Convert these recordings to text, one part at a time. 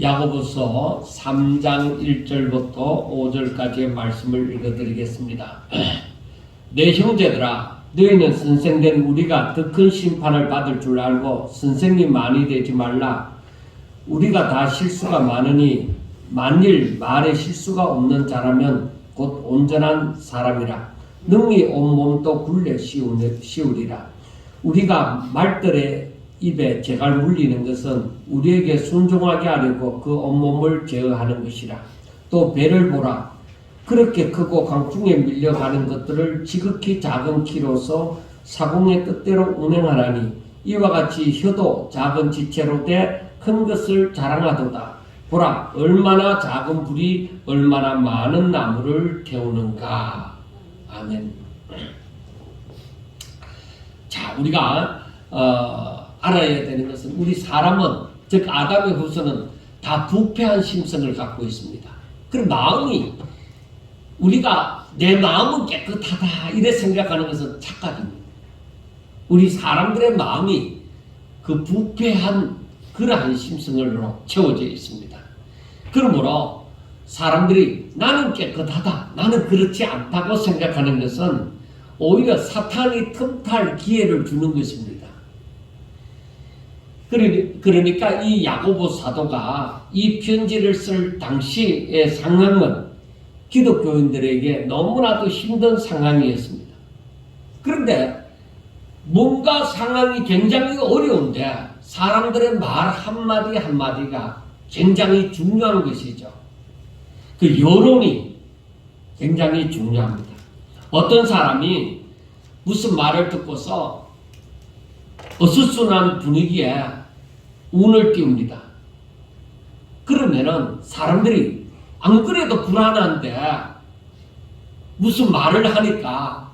야고보서 3장 1절부터 5절까지의 말씀을 읽어드리겠습니다. 내 형제들아, 너희는 선생된 우리가 더 큰 심판을 받을 줄 알고 선생이 많이 되지 말라. 우리가 다 실수가 많으니 만일 말에 실수가 없는 자라면 곧 온전한 사람이라. 능히 온몸도 굴레 씌우리라. 우리가 말들의 입에 재갈 물리는 것은 우리에게 순종하게 하려고 그 온몸을 제어하는 것이라. 또 배를 보라. 그렇게 크고 강풍에 밀려가는 것들을 지극히 작은 키로서 사공의 뜻대로 운행하라니 이와 같이 혀도 작은 지체로 돼 큰 것을 자랑하도다. 보라, 얼마나 작은 불이 얼마나 많은 나무를 태우는가. 아멘. 자, 우리가 알아야 되는 것은 우리 사람은, 즉 아담의 후손은 다 부패한 심성을 갖고 있습니다. 그럼 마음이, 우리가 내 마음은 깨끗하다 이래 생각하는 것은 착각입니다. 우리 사람들의 마음이 그 부패한 그러한 심성으로 채워져 있습니다. 그러므로 사람들이 나는 깨끗하다, 나는 그렇지 않다고 생각하는 것은 오히려 사탄이 틈탈 기회를 주는 것입니다. 그러니까 이 야고보 사도가 이 편지를 쓸 당시의 상황은 기독교인들에게 너무나도 힘든 상황이었습니다. 그런데 뭔가 상황이 굉장히 어려운데 사람들의 말 한마디 한마디가 굉장히 중요한 것이죠. 그 여론이 굉장히 중요합니다. 어떤 사람이 무슨 말을 듣고서 어수선한 분위기에 운을 띄웁니다. 그러면은 사람들이 안 그래도 불안한데 무슨 말을 하니까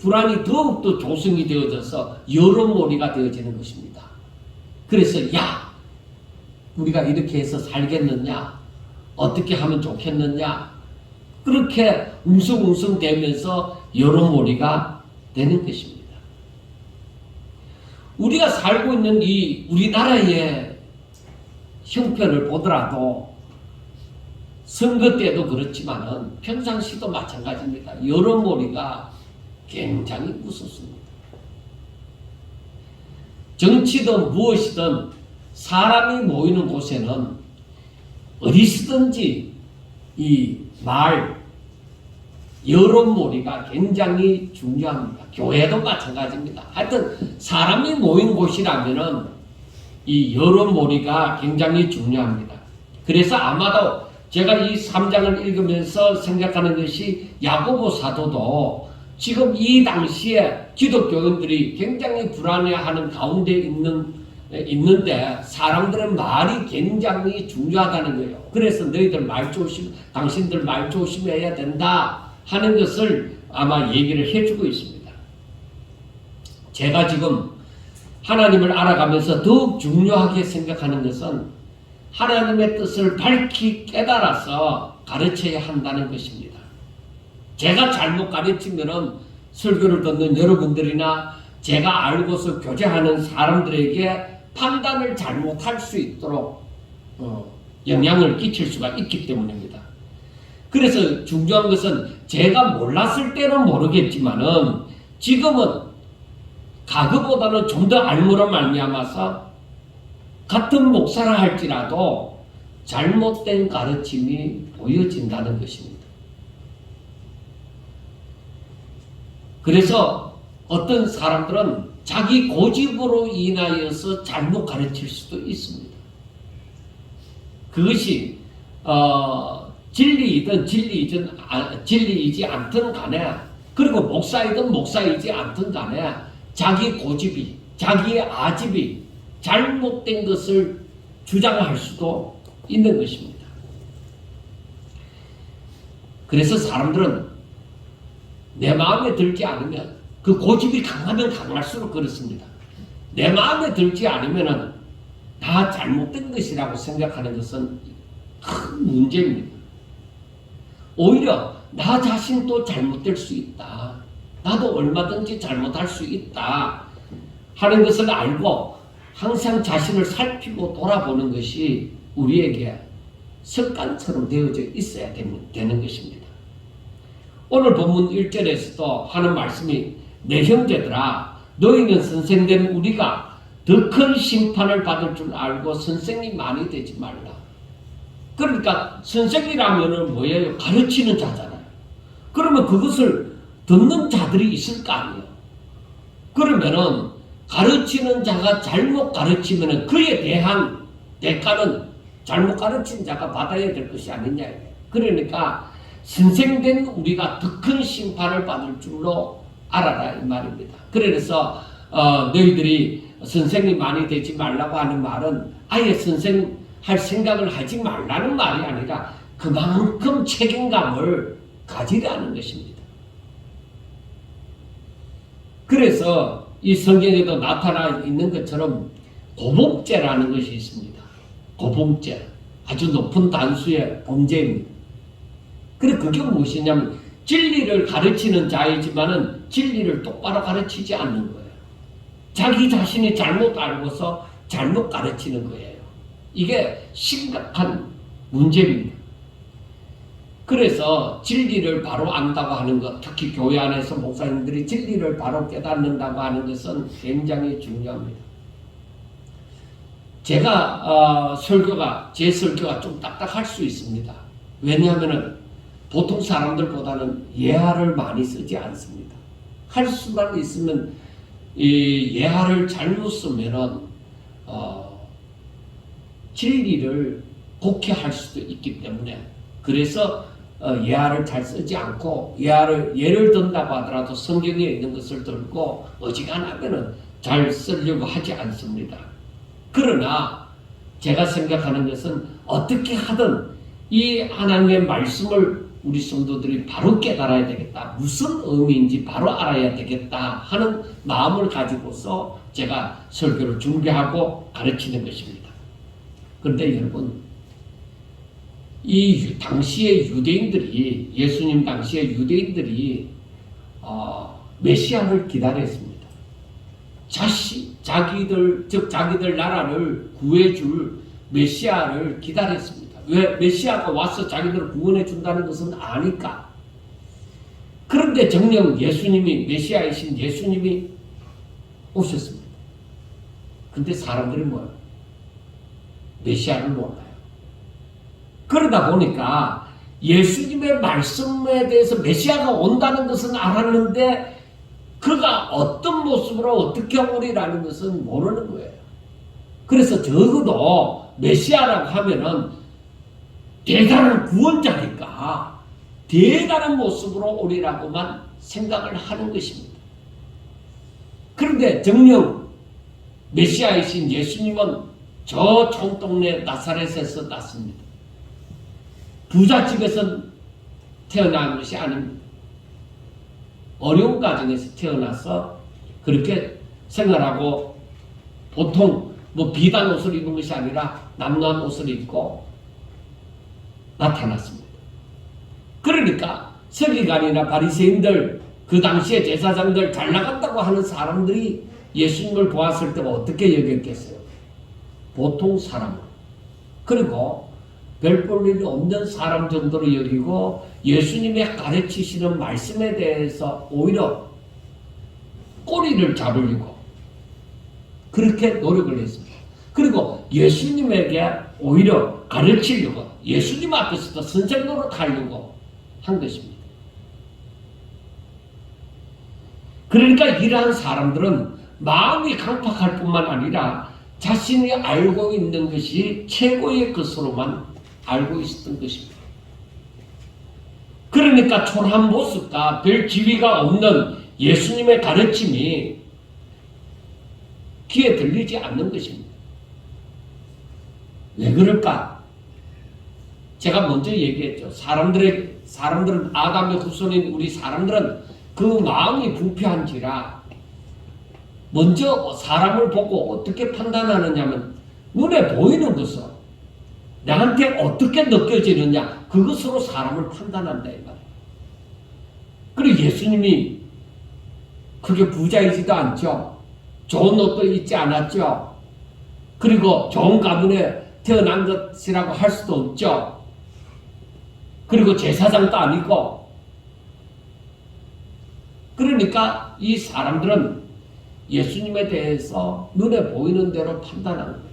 불안이 더욱더 조성이 되어져서 여론몰이가 되어지는 것입니다. 그래서 야, 우리가 이렇게 해서 살겠느냐? 어떻게 하면 좋겠느냐? 그렇게 웅성웅성 되면서 여론몰이가 되는 것입니다. 우리가 살고 있는 이 우리나라의 형편을 보더라도 선거 때도 그렇지만은 평상시도 마찬가지입니다. 여론몰이가 굉장히 무섭습니다. 정치든 무엇이든 사람이 모이는 곳에는 어디서든지 이 여론몰이가 굉장히 중요합니다. 교회도 마찬가지입니다. 하여튼 사람이 모인 곳이라면은 이 여론몰이가 굉장히 중요합니다. 그래서 아마도 제가 이 3장을 읽으면서 생각하는 것이 야고보 사도도 지금 이 당시에 기독교인들이 굉장히 불안해하는 가운데 있는데 사람들의 말이 굉장히 중요하다는 거예요. 그래서 당신들 말 조심해야 된다 하는 것을 아마 얘기를 해주고 있습니다. 제가 지금 하나님을 알아가면서 더욱 중요하게 생각하는 것은 하나님의 뜻을 밝히 깨달아서 가르쳐야 한다는 것입니다. 제가 잘못 가르치면은 설교를 듣는 여러분들이나 제가 알고서 교제하는 사람들에게 판단을 잘못할 수 있도록 영향을 끼칠 수가 있기 때문입니다. 그래서 중요한 것은 제가 몰랐을 때는 모르겠지만은 지금은 과거보다는 좀 더 알므로 말미암아서 같은 목사라 할지라도 잘못된 가르침이 보여진다는 것입니다. 그래서 어떤 사람들은 자기 고집으로 인하여서 잘못 가르칠 수도 있습니다. 그것이 진리이든 진리이지 않든 간에, 그리고 목사이든 목사이지 않든 간에 자기 고집이, 자기의 아집이 잘못된 것을 주장할 수도 있는 것입니다. 그래서 사람들은 내 마음에 들지 않으면, 그 고집이 강하면 강할수록 그렇습니다. 내 마음에 들지 않으면 다 잘못된 것이라고 생각하는 것은 큰 문제입니다. 오히려 나 자신도 잘못될 수 있다, 나도 얼마든지 잘못할 수 있다 하는 것을 알고 항상 자신을 살피고 돌아보는 것이 우리에게 습관처럼 되어져 있어야 되는 것입니다. 오늘 본문 1절에서도 하는 말씀이 내 형제들아 너희는 선생된 우리가 더 큰 심판을 받을 줄 알고 선생이 많이 되지 말라. 그러니까 선생이라면 뭐예요? 가르치는 자잖아요. 그러면 그것을 듣는 자들이 있을 거 아니에요. 그러면은 가르치는 자가 잘못 가르치면은 그에 대한 대가는 잘못 가르친 자가 받아야 될 것이 아니냐. 그러니까 선생된 우리가 더 큰 심판을 받을 줄로 알아라 이 말입니다. 그래서 너희들이 선생이 많이 되지 말라고 하는 말은 아예 선생 할 생각을 하지 말라는 말이 아니라 그만큼 책임감을 가지라는 것입니다. 그래서 이 성경에도 나타나 있는 것처럼 고봉죄라는 것이 있습니다. 고봉죄. 아주 높은 단수의 범죄입니다. 그래 그게 무엇이냐면 진리를 가르치는 자이지만은 진리를 똑바로 가르치지 않는 거예요. 자기 자신이 잘못 알고서 잘못 가르치는 거예요. 이게 심각한 문제입니다. 그래서 진리를 바로 안다고 하는 것, 특히 교회 안에서 목사님들이 진리를 바로 깨닫는다고 하는 것은 굉장히 중요합니다. 제가 제 설교가 좀 딱딱할 수 있습니다. 왜냐하면 보통 사람들보다는 예화를 많이 쓰지 않습니다. 할 수만 있으면 이 예화를 잘못 쓰면은 진리를 곡해할 수도 있기 때문에 그래서 예화를 잘 쓰지 않고 예를 든다고 하더라도 성경에 있는 것을 들고 어지간하면은 잘 쓰려고 하지 않습니다. 그러나 제가 생각하는 것은 어떻게 하든 이 하나님의 말씀을 우리 성도들이 바로 깨달아야 되겠다. 무슨 의미인지 바로 알아야 되겠다 하는 마음을 가지고서 제가 설교를 준비하고 가르치는 것입니다. 그런데 여러분, 이 당시의 유대인들이, 예수님 당시의 유대인들이 메시아를 기다렸습니다. 자기들 나라를 구해줄 메시아를 기다렸습니다. 왜? 메시아가 와서 자기들을 구원해 준다는 것은 아니까. 그런데 정녕 예수님이, 메시아이신 예수님이 오셨습니다. 근데 사람들이 뭐예요? 메시아를 몰라요. 그러다 보니까 예수님의 말씀에 대해서 메시아가 온다는 것은 알았는데 그가 어떤 모습으로 어떻게 오리라는 것은 모르는 거예요. 그래서 적어도 메시아라고 하면은 대단한 구원자니까 대단한 모습으로 오리라고만 생각을 하는 것입니다. 그런데 정녕 메시아이신 예수님은 저 총동네 나사렛에서 났습니다. 부잣집에서 태어난 것이 아닙니다. 어려운 가정에서 태어나서 그렇게 생활하고 보통 비단 옷을 입은 것이 아니라 남루한 옷을 입고 나타났습니다. 그러니까 서기관이나 바리새인들, 그 당시의 제사장들, 잘 나간다고 하는 사람들이 예수님을 보았을 때 어떻게 여겼겠어요? 보통 사람으로. 그리고 별 볼 일 없는 사람 정도로 여기고 예수님의 가르치시는 말씀에 대해서 오히려 꼬리를 잡으려고 그렇게 노력을 했습니다. 그리고 예수님에게 오히려 가르치려고 예수님 앞에서도 선생 노릇하려고 한 것입니다. 그러니까 이러한 사람들은 마음이 강팍할 뿐만 아니라 자신이 알고 있는 것이 최고의 것으로만 알고 있었던 것입니다. 그러니까 초라한 모습과 별 지위가 없는 예수님의 가르침이 귀에 들리지 않는 것입니다. 왜 그럴까? 제가 먼저 얘기했죠. 사람들은 아담의 후손인 우리 사람들은 그 마음이 부패한지라 먼저 사람을 보고 어떻게 판단하느냐면 눈에 보이는 것으로 나한테 어떻게 느껴지느냐 그것으로 사람을 판단한다 이 말이에요. 그리고 예수님이 그게 부자이지도 않죠. 좋은 옷도 입지 않았죠. 그리고 좋은 가문에 태어난 것이라고 할 수도 없죠. 그리고 제사장도 아니고. 그러니까 이 사람들은 예수님에 대해서 눈에 보이는 대로 판단하는 거예요.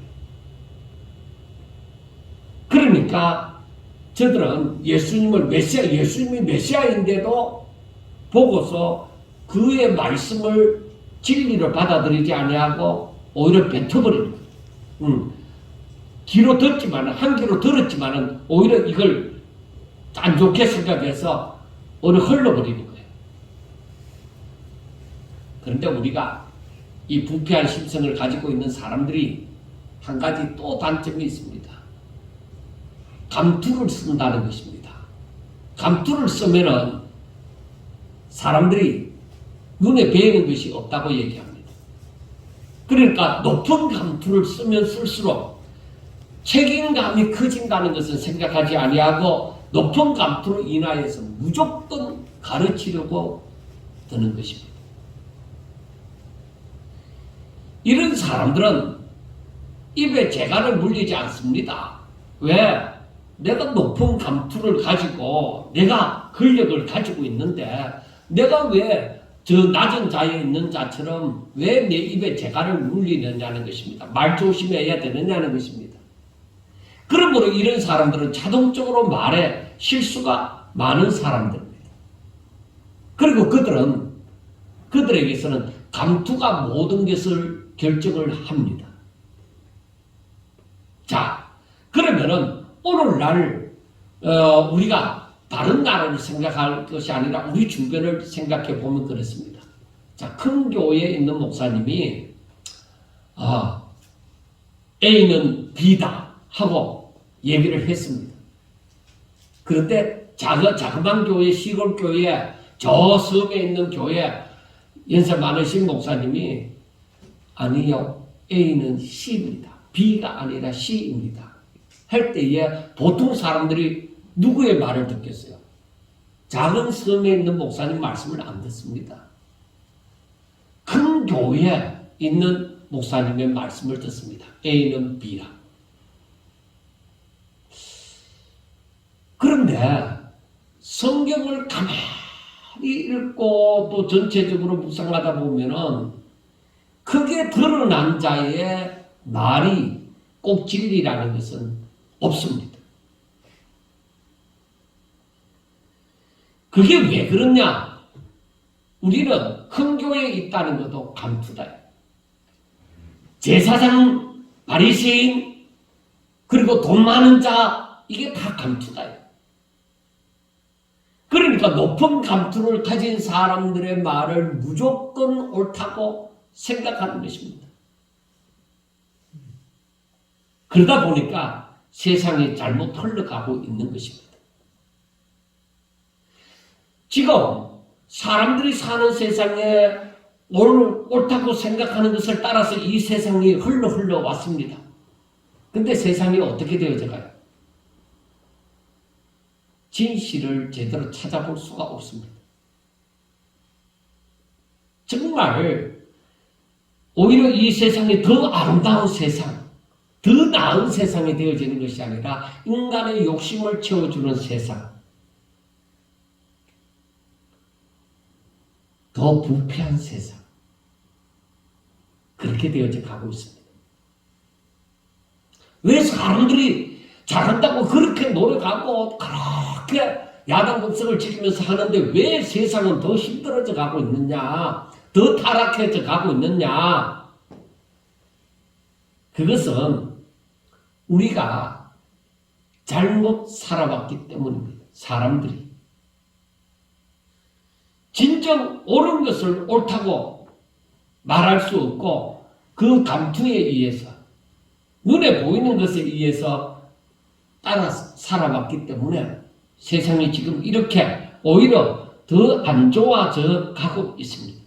그러니까 저들은 예수님이 메시아인데도 보고서 그의 말씀을 진리로 받아들이지 아니하고 오히려 뱉어버리는 거예요. 귀로 듣지만, 한 귀로 들었지만은 오히려 이걸 안 좋게 생각해서 오히려 흘러버리는 거예요. 그런데 우리가 이 부패한 심성을 가지고 있는 사람들이 한 가지 또 단점이 있습니다. 감투를 쓴다는 것입니다. 감투를 쓰면은 사람들이 눈에 뵈는 것이 없다고 얘기합니다. 그러니까 높은 감투를 쓰면 쓸수록 책임감이 커진다는 것을 생각하지 아니하고 높은 감투로 인하여서 무조건 가르치려고 드는 것입니다. 이런 사람들은 입에 재갈을 물리지 않습니다. 왜? 내가 높은 감투를 가지고 내가 권력을 가지고 있는데 내가 왜 저 낮은 자에 있는 자처럼 왜 내 입에 재갈을 물리느냐는 것입니다. 말 조심해야 되느냐는 것입니다. 그러므로 이런 사람들은 자동적으로 말에 실수가 많은 사람들입니다. 그리고 그들에게서는 감투가 모든 것을 결정을 합니다. 자, 그러면은 오늘날 우리가 다른 나라를 생각할 것이 아니라 우리 주변을 생각해 보면 그렇습니다. 자, 큰 교회에 있는 목사님이 A는 B다 하고 얘기를 했습니다. 그런데 자그마한 교회, 시골 교회, 저 섬에 있는 교회 연세 많으신 목사님이 아니요, A는 C입니다. B가 아니라 C입니다. 할 때에 보통 사람들이 누구의 말을 듣겠어요? 작은 섬에 있는 목사님 말씀을 안 듣습니다. 큰 교회에 있는 목사님의 말씀을 듣습니다. A는 B라. 그런데 성경을 가만히 읽고 또 전체적으로 묵상하다 보면은 크게 드러난 자의 말이 꼭 진리라는 것은 없습니다. 그게 왜 그러냐? 우리는 큰 교회에 있다는 것도 감투다. 제사장, 바리새인, 그리고 돈 많은 자, 이게 다 감투다. 그러니까 높은 감투를 가진 사람들의 말을 무조건 옳다고 생각하는 것입니다. 그러다 보니까 세상이 잘못 흘러가고 있는 것입니다. 지금 사람들이 사는 세상에 옳다고 생각하는 것을 따라서 이 세상이 흘러왔습니다. 근데 세상이 어떻게 되어져 가요? 진실을 제대로 찾아볼 수가 없습니다. 정말 오히려 이 세상이 더 아름다운 세상, 더 나은 세상이 되어지는 것이 아니라 인간의 욕심을 채워주는 세상, 더 부패한 세상, 그렇게 되어져 가고 있습니다. 왜 사람들이 잘한다고 그렇게 노력하고 그렇게 야당법석을 지키면서 하는데 왜 세상은 더 힘들어져 가고 있느냐, 더 타락해져 가고 있느냐? 그것은 우리가 잘못 살아왔기 때문입니다. 사람들이 진정 옳은 것을 옳다고 말할 수 없고 그 감투에 의해서, 눈에 보이는 것에 의해서 따라 살아왔기 때문에 세상이 지금 이렇게 오히려 더 안 좋아져 가고 있습니다.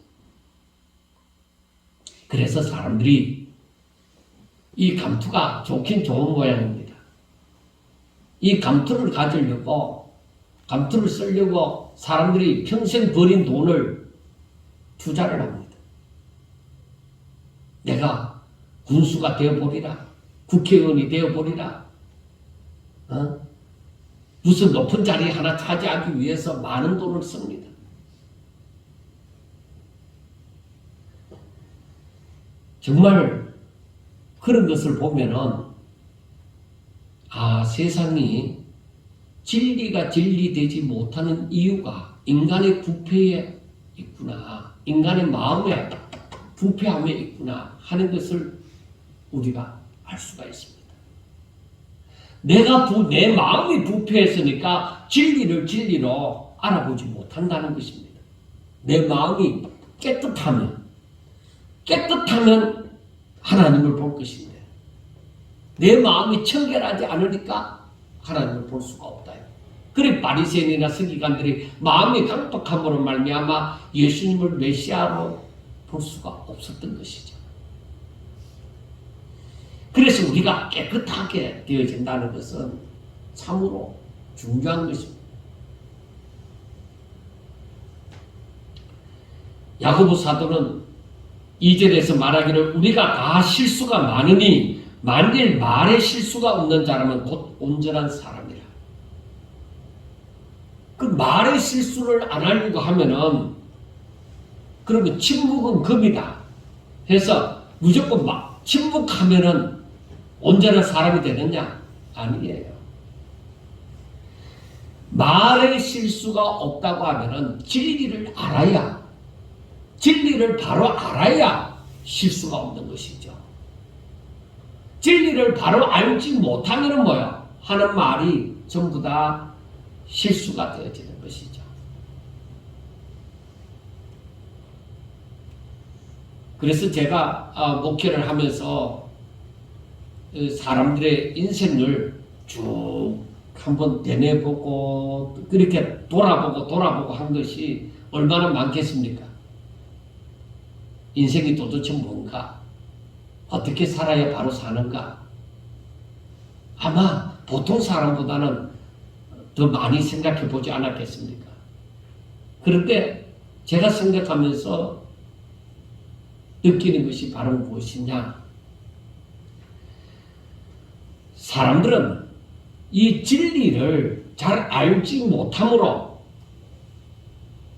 그래서 사람들이 이 감투가 좋긴 좋은 모양입니다. 이 감투를 가지려고, 감투를 쓰려고 사람들이 평생 버린 돈을 투자를 합니다. 내가 군수가 되어보리라. 국회의원이 되어버리라. 무슨 높은 자리 하나 차지하기 위해서 많은 돈을 씁니다. 정말 그런 것을 보면은 세상이 진리가 진리되지 못하는 이유가 인간의 부패에 있구나. 인간의 마음에 부패함에 있구나 하는 것을 우리가 알 수가 있습니다. 내 마음이 부패했으니까 진리를 진리로 알아보지 못한다는 것입니다. 내 마음이 깨끗하면 하나님을 볼 것인데 내 마음이 청결하지 않으니까 하나님을 볼 수가 없다. 그래 바리새인이나 서기관들이 마음이 강팍함으로 말미암아 예수님을 메시아로 볼 수가 없었던 것이죠. 그래서 우리가 깨끗하게 되어진다는 것은 참으로 중요한 것입니다. 야고보 사도는 2절에서 말하기를 우리가 다 실수가 많으니 만일 말에 실수가 없는 자라면 곧 온전한 사람이라. 그 말의 실수를 안 하려고 하면은 그러면 침묵은 금이다 해서 무조건 막 침묵하면은 온전한 사람이 되느냐? 아니에요. 말의 실수가 없다고 하면은 진리를 알아야, 진리를 바로 알아야 실수가 없는 것이죠. 진리를 바로 알지 못하면은 뭐야? 하는 말이 전부 다 실수가 되어지는 것이죠. 그래서 제가 목회를 하면서 사람들의 인생을 쭉 한번 되뇌보고 그렇게 돌아보고 한 것이 얼마나 많겠습니까? 인생이 도대체 뭔가? 어떻게 살아야 바로 사는가? 아마 보통 사람보다는 더 많이 생각해 보지 않았겠습니까? 그런데 제가 생각하면서 느끼는 것이 바로 무엇이냐? 사람들은 이 진리를 잘 알지 못함으로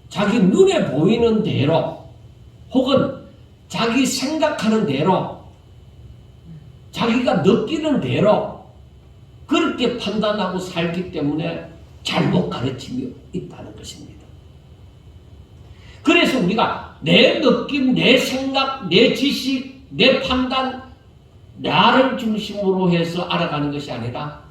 자기 눈에 보이는 대로 혹은 자기 생각하는 대로 자기가 느끼는 대로 그렇게 판단하고 살기 때문에 잘못 가르침이 있다는 것입니다. 그래서 우리가 내 느낌, 내 생각, 내 지식, 내 판단, 나를 중심으로 해서 알아가는 것이 아니라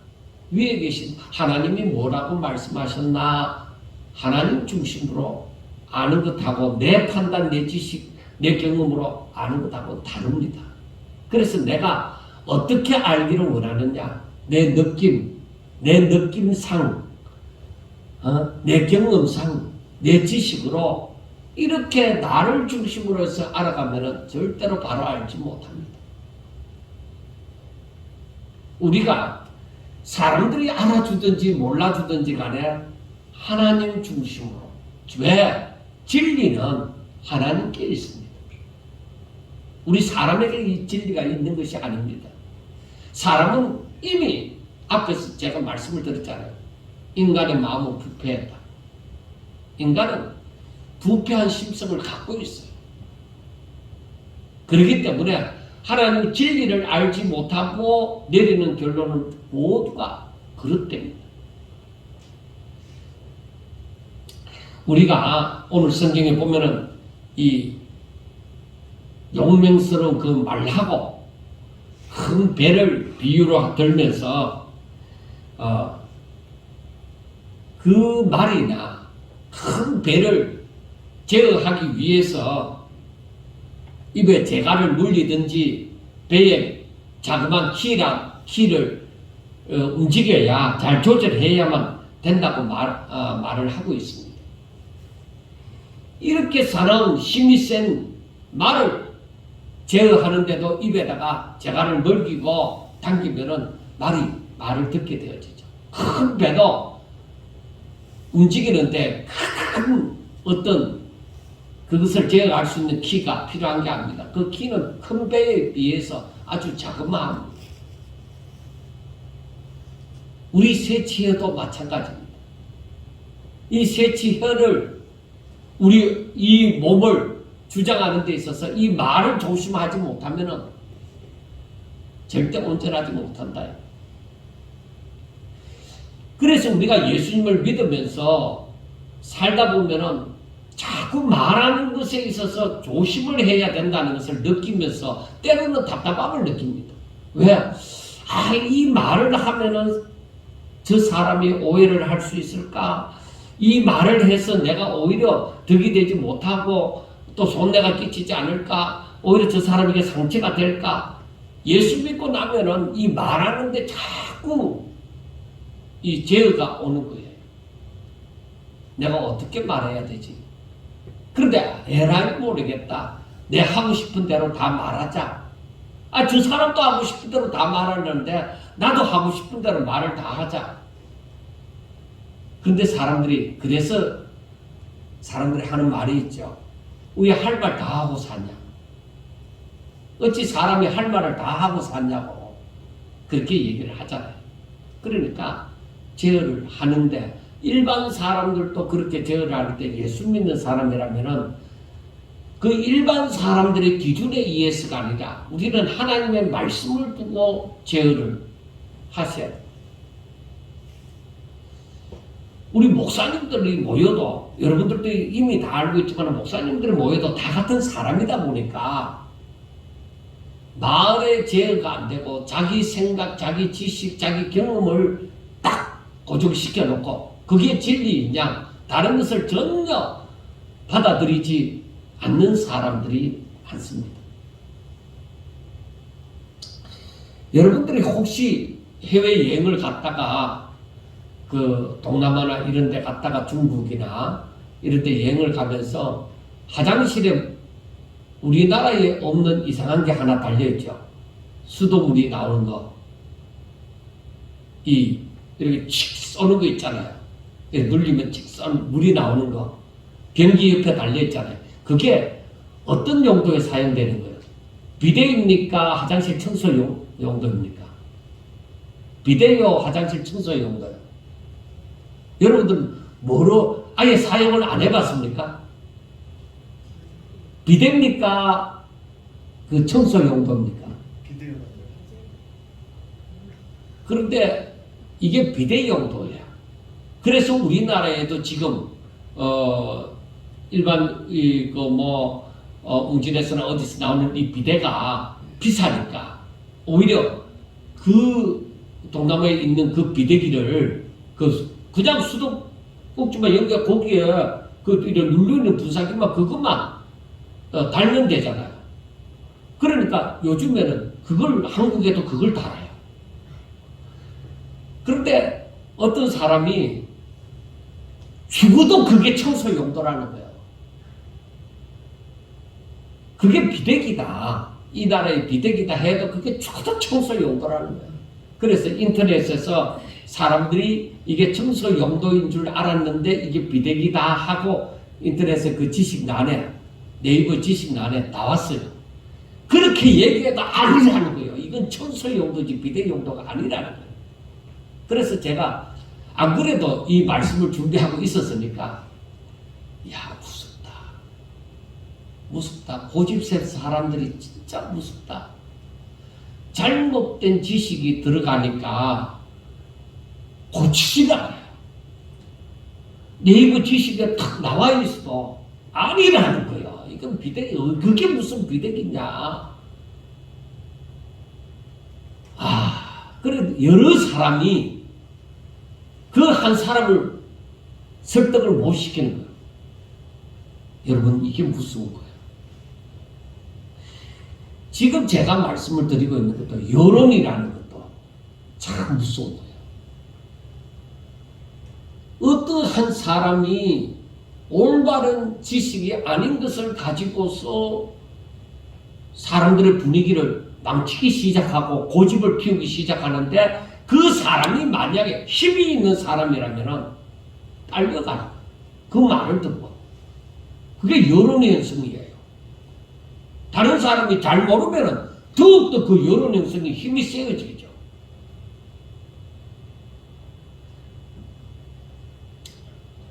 위에 계신 하나님이 뭐라고 말씀하셨나 하나님 중심으로 아는 것하고 내 판단, 내 지식, 내 경험으로 아는 것하고 다릅니다. 그래서 내가 어떻게 알기를 원하느냐? 내 느낌, 내 느낌상, 내 경험상, 내 지식으로 이렇게 나를 중심으로 해서 알아가면 절대로 바로 알지 못합니다. 우리가 사람들이 알아주든지 몰라주든지 간에 하나님 중심으로. 왜? 진리는 하나님께 있습니다. 우리 사람에게 이 진리가 있는 것이 아닙니다. 사람은 이미 앞에서 제가 말씀을 드렸잖아요. 인간의 마음은 부패했다. 인간은 부패한 심성을 갖고 있어요. 그렇기 때문에 하나님 진리를 알지 못하고 내리는 결론은 모두가 그렇답니다. 우리가 오늘 성경에 보면은 이 용맹스러운 그 말하고 큰 배를 비유로 들면서 그 말이나 큰 배를 제어하기 위해서 입에 재갈을 물리든지 배에 자그마한 키를 움직여야 잘 조절해야만 된다고 말을 하고 있습니다. 이렇게 사나운 힘이 센 말을 제어하는데도 입에다가 재갈을 먹이고 당기면은 말을 듣게 되어지죠. 큰 배도 움직이는데 큰 어떤 그것을 제어할 수 있는 키가 필요한 게 아닙니다. 그 키는 큰 배에 비해서 아주 자그마합니다. 우리 새치혀도 마찬가지입니다. 이 새치혀를 우리 이 몸을 주장하는 데 있어서 이 말을 조심하지 못하면은 절대 온전하지 못한다. 그래서 우리가 예수님을 믿으면서 살다 보면은 자꾸 말하는 것에 있어서 조심을 해야 된다는 것을 느끼면서 때로는 답답함을 느낍니다. 왜? 이 말을 하면은 저 사람이 오해를 할 수 있을까? 이 말을 해서 내가 오히려 득이 되지 못하고 또 손해가 끼치지 않을까? 오히려 저 사람에게 상처가 될까? 예수 믿고 나면은 이 말하는데 자꾸 이 제어가 오는 거예요. 내가 어떻게 말해야 되지? 그런데 에라이 모르겠다. 내 하고 싶은 대로 다 말하자. 저 사람도 하고 싶은 대로 다 말하는데 나도 하고 싶은 대로 말을 다 하자. 그런데 그래서 사람들이 하는 말이 있죠. 왜 할 말 다 하고 사냐? 어찌 사람이 할 말을 다 하고 사냐고 그렇게 얘기를 하잖아요. 그러니까 제어를 하는데 일반 사람들도 그렇게 제어를 할 때 예수 믿는 사람이라면은 그 일반 사람들의 기준에 의해서가 아니라 우리는 하나님의 말씀을 두고 제어를 하셔야 돼요. 우리 목사님들이 모여도 여러분들도 이미 다 알고 있지만 목사님들이 모여도 다 같은 사람이다 보니까 말의 제어가 안 되고 자기 생각, 자기 지식, 자기 경험을 딱 고정시켜 놓고 그게 진리인 양 다른 것을 전혀 받아들이지 않는 사람들이 많습니다. 여러분들이 혹시 해외여행을 갔다가 그 동남아나 이런 데 갔다가 중국이나 이런 데 여행을 가면서 화장실에 우리나라에 없는 이상한 게 하나 달려있죠. 수돗물이 나오는 거. 이렇게 칙 쏘는 거 있잖아요. 눌리면 칙 쏘는 물이 나오는 거. 변기 옆에 달려있잖아요. 그게 어떤 용도에 사용되는 거예요? 비데입니까? 화장실 청소 용도입니까? 비데요, 화장실 청소 용도요. 여러분들 뭐로 아예 사용을 안 해봤습니까? 비데입니까? 그 청소 용도입니까? 비데요. 그런데 이게 비데 용도예요. 그래서 우리나라에도 지금 일반 웅진에서나 어디서 나오는 이 비데가 비싸니까 오히려 그 동남아에 있는 그 비데기를 그냥 수도 꽂지만 여기가 거기에 이런 눌러있는 분사기만 그것만 달면 되잖아요. 그러니까 요즘에는 한국에도 그걸 달아요. 그런데 어떤 사람이 죽어도 그게 청소 용도라는 거예요. 그게 비데기다. 이 나라의 비데기다 해도 그게 죽어도 청소 용도라는 거예요. 그래서 인터넷에서 사람들이 이게 청소 용도인 줄 알았는데 이게 비데기다 하고 인터넷에 그 지식란에 네이버 지식란에 나왔어요. 그렇게 얘기해도 아니라는 거예요. 이건 청소 용도지 비데 용도가 아니라는 거예요. 그래서 제가 안 그래도 이 말씀을 준비하고 있었으니까 무섭다. 고집센 사람들이 진짜 무섭다. 잘못된 지식이 들어가니까 고치지가 않아요. 네이버 지식에 탁 나와 있어도 아니라는 거예요. 이건 비대기, 그게 무슨 비대기냐. 그래 여러 사람이 그 한 사람을 설득을 못 시키는 거예요. 여러분 이게 무서운 거예요. 지금 제가 말씀을 드리고 있는 것도 여론이라는 것도 참 무서운 거예요. 어떠한 사람이 올바른 지식이 아닌 것을 가지고서 사람들의 분위기를 망치기 시작하고 고집을 피우기 시작하는데 그 사람이 만약에 힘이 있는 사람이라면 딸려가는 거예요. 그 말을 듣고. 그게 여론의 현상이에요. 다른 사람이 잘 모르면 더욱더 그 여론 형성이 힘이 세어지죠.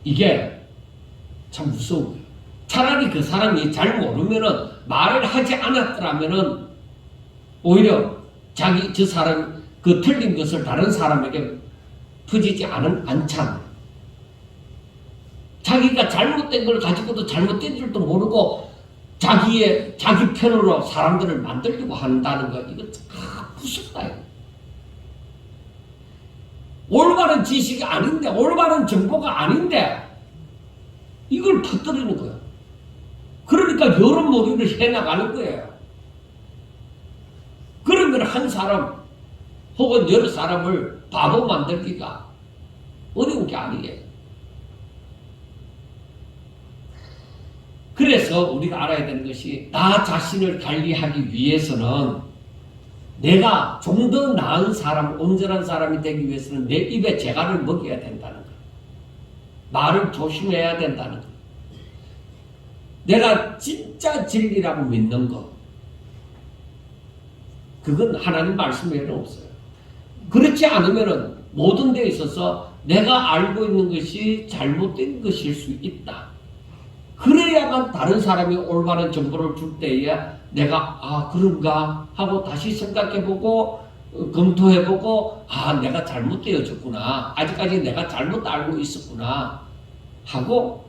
이게 참 무서운 거예요. 차라리 그 사람이 잘 모르면은 말을 하지 않았더라면은 오히려 저 사람 그 틀린 것을 다른 사람에게 퍼지지 않잖아요. 자기가 잘못된 걸 가지고도 잘못된 줄도 모르고 자기 편으로 사람들을 만들려고 한다는 거, 이거 무섭다. 올바른 지식이 아닌데, 올바른 정보가 아닌데 이걸 퍼뜨리는 거예요. 그러니까 여론몰이를 해나가는 거예요. 그러면 한 사람 혹은 여러 사람을 바보 만들기가 어려운 게 아니에요. 그래서 우리가 알아야 되는 것이, 나 자신을 관리하기 위해서는 내가 좀 더 나은 사람, 온전한 사람이 되기 위해서는 내 입에 재갈을 먹여야 된다는 거예요. 말을 조심해야 된다는 거예요. 내가 진짜 진리라고 믿는 것, 그건 하나님 말씀 외에는 없어요. 그렇지 않으면 모든 데 있어서 내가 알고 있는 것이 잘못된 것일 수 있다. 그래야만 다른 사람이 올바른 정보를 줄 때에 내가 그런가 하고 다시 생각해보고 검토해보고 내가 잘못되어졌구나, 아직까지 내가 잘못 알고 있었구나 하고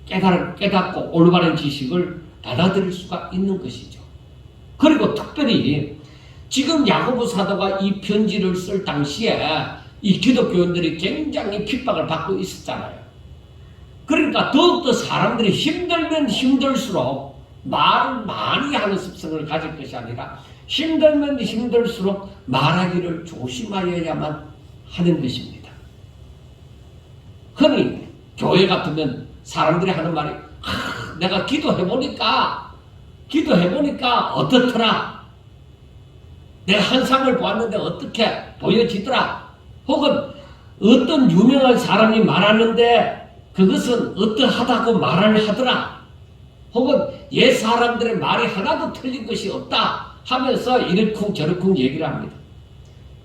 깨닫고 올바른 지식을 받아들일 수가 있는 것이죠. 그리고 특별히 지금 야고보 사도가 이 편지를 쓸 당시에 이 기독교인들이 굉장히 핍박을 받고 있었잖아요. 그러니까 더욱더 사람들이 힘들면 힘들수록 말을 많이 하는 습성을 가질 것이 아니라 힘들면 힘들수록 말하기를 조심하여야만 하는 것입니다. 흔히 교회 같으면 사람들이 하는 말이 내가 기도해보니까 어떻더라, 내가 환상을 보았는데 어떻게 보여지더라, 혹은 어떤 유명한 사람이 말하는데 그것은 어떠하다고 말을 하더라, 혹은 옛 사람들의 말이 하나도 틀린 것이 없다 하면서 이렇쿵 저렇쿵 얘기를 합니다.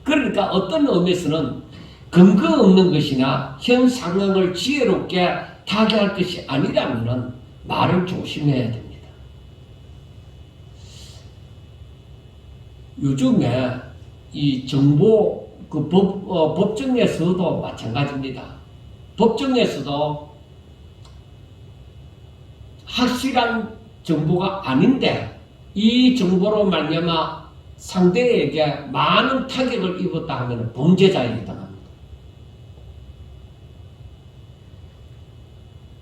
그러니까 어떤 의미에서는 근거 없는 것이나 현 상황을 지혜롭게 타개할 것이 아니라면 말을 조심해야 됩니다. 요즘에 이 정보 법정에서도 마찬가지입니다. 법정에서도 확실한 정보가 아닌데 이 정보로 말미암아 상대에게 많은 타격을 입었다 하면 범죄자에 해당합니다.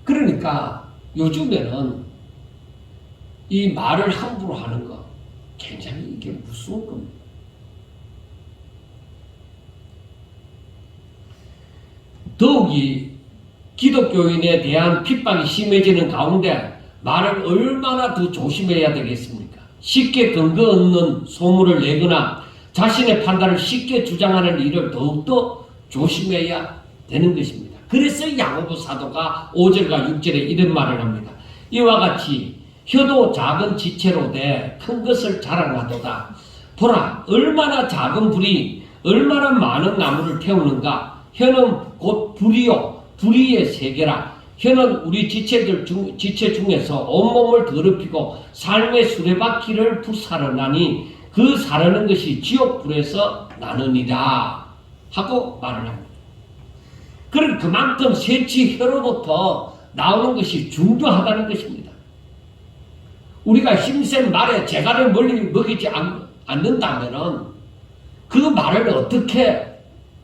그러니까 요즘에는 이 말을 함부로 하는 거 굉장히 이게 무서운 겁니다. 더욱이 기독교인에 대한 핍박이 심해지는 가운데 말을 얼마나 더 조심해야 되겠습니까? 쉽게 근거 없는 소문을 내거나 자신의 판단을 쉽게 주장하는 일을 더욱더 조심해야 되는 것입니다. 그래서 야고보 사도가 5절과 6절에 이런 말을 합니다. 이와 같이 혀도 작은 지체로 돼 큰 것을 자랑하도다. 보라, 얼마나 작은 불이 얼마나 많은 나무를 태우는가. 혀는 곧 불이요 불의의 세계라. 혀는 우리 지체 중에서 온몸을 더럽히고 삶의 수레바퀴를 불사르나니 그 사르는 것이 지옥불에서 나느니라 하고 말을 합니다. 그럼 그만큼 세치 혀로부터 나오는 것이 중요하다는 것입니다. 우리가 힘센 말에 재갈을 먹이지 않는다면 그 말을 어떻게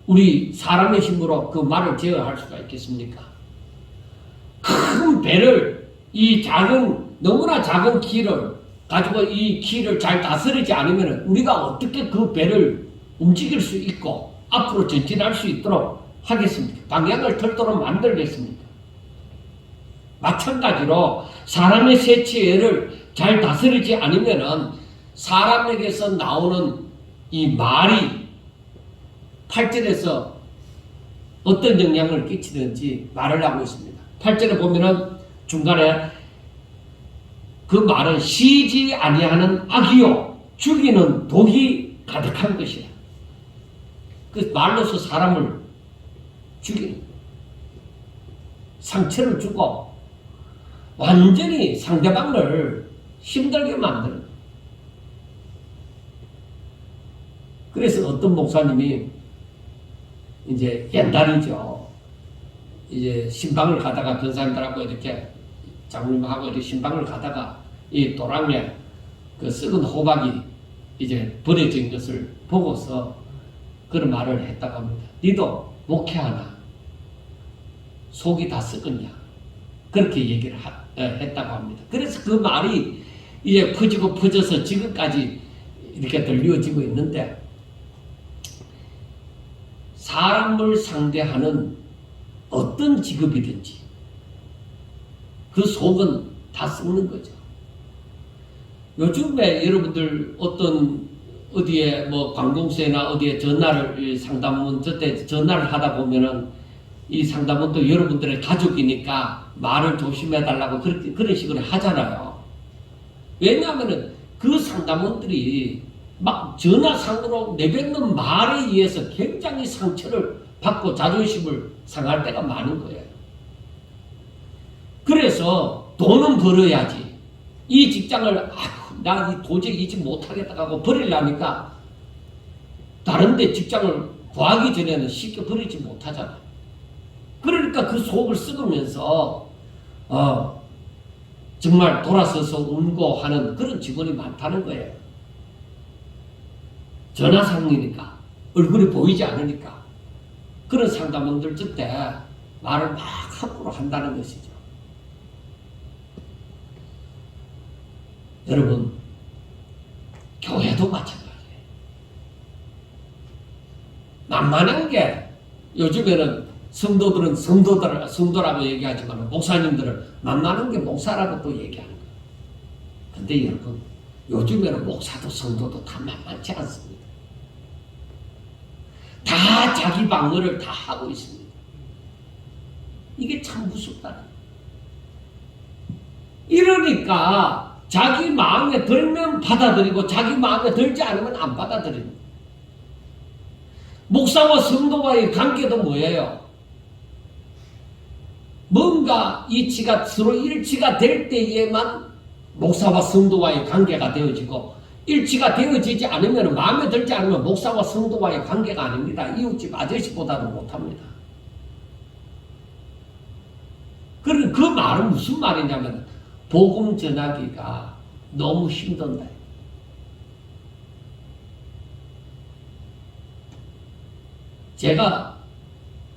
우리 사람의 힘으로 그 말을 제어할 수가 있겠습니까? 큰 배를, 이 너무나 작은 키를 가지고 이 키를 잘 다스리지 않으면 우리가 어떻게 그 배를 움직일 수 있고 앞으로 전진할 수 있도록 하겠습니까? 방향을 틀도록 만들겠습니까? 마찬가지로 사람의 세치를 잘 다스리지 않으면 사람에게서 나오는 이 말이 8절에서 어떤 영향을 끼치든지 말을 하고 있습니다. 8절에 보면은 중간에 그 말은 쉬지 아니하는 악이요 죽이는 독이 가득한 것이라. 그 말로서 사람을 죽이는. 상처를 주고 완전히 상대방을 힘들게 만드는. 그래서 어떤 목사님이 이제 옛날이죠. 이제 신방을 가다가 변사님들하고 이렇게 장로님하고 이렇게 신방을 가다가 이 도랑에 그 썩은 호박이 이제 버려진 것을 보고서 그런 말을 했다고 합니다. 니도 목회하나? 속이 다 썩었냐? 그렇게 얘기를 했다고 합니다. 그래서 그 말이 이제 퍼지고 퍼져서 지금까지 이렇게 들려지고 있는데, 사람을 상대하는 어떤 직업이든지 그 속은 다 썩는 거죠. 요즘에 여러분들 어디에 뭐 관공서나 어디에 전화를 상담원 저때 전화를 하다 보면은 이 상담원도 여러분들의 가족이니까 말을 조심해 달라고 그런 식으로 하잖아요. 왜냐하면은 그 상담원들이 막 전화상으로 내뱉는 말에 의해서 굉장히 상처를 받고 자존심을 상할 때가 많은 거예요. 그래서 돈은 벌어야지. 이 직장을 나 도저히 이직 못하겠다 하고 버리려니까 다른 데 직장을 구하기 전에는 쉽게 버리지 못하잖아요. 그러니까 그 속을 썩으면서 정말 돌아서서 울고 하는 그런 직원이 많다는 거예요. 전화상이니까 얼굴이 보이지 않으니까 그런 상담원들 그때 말을 막 함부로 한다는 것이죠. 여러분, 교회도 마찬가지예요. 만만한 게 요즘에는 성도들은 성도라고 얘기하지만 목사님들은 만만한 게 목사라고 또 얘기하는 거예요. 근데 여러분, 요즘에는 목사도 성도도 다 만만치 않습니다. 다 자기 방어를 다 하고 있습니다. 이게 참 무섭다. 이러니까 자기 마음에 들면 받아들이고 자기 마음에 들지 않으면 안 받아들이는 거예요. 목사와 성도와의 관계도 뭐예요? 뭔가 이치가 서로 일치가 될 때에만 목사와 성도와의 관계가 되어지고, 일치가 되어지지 않으면, 마음에 들지 않으면 목사와 성도와의 관계가 아닙니다. 이웃집 아저씨보다도 못합니다. 그 말은 무슨 말이냐면 복음 전하기가 너무 힘든다. 제가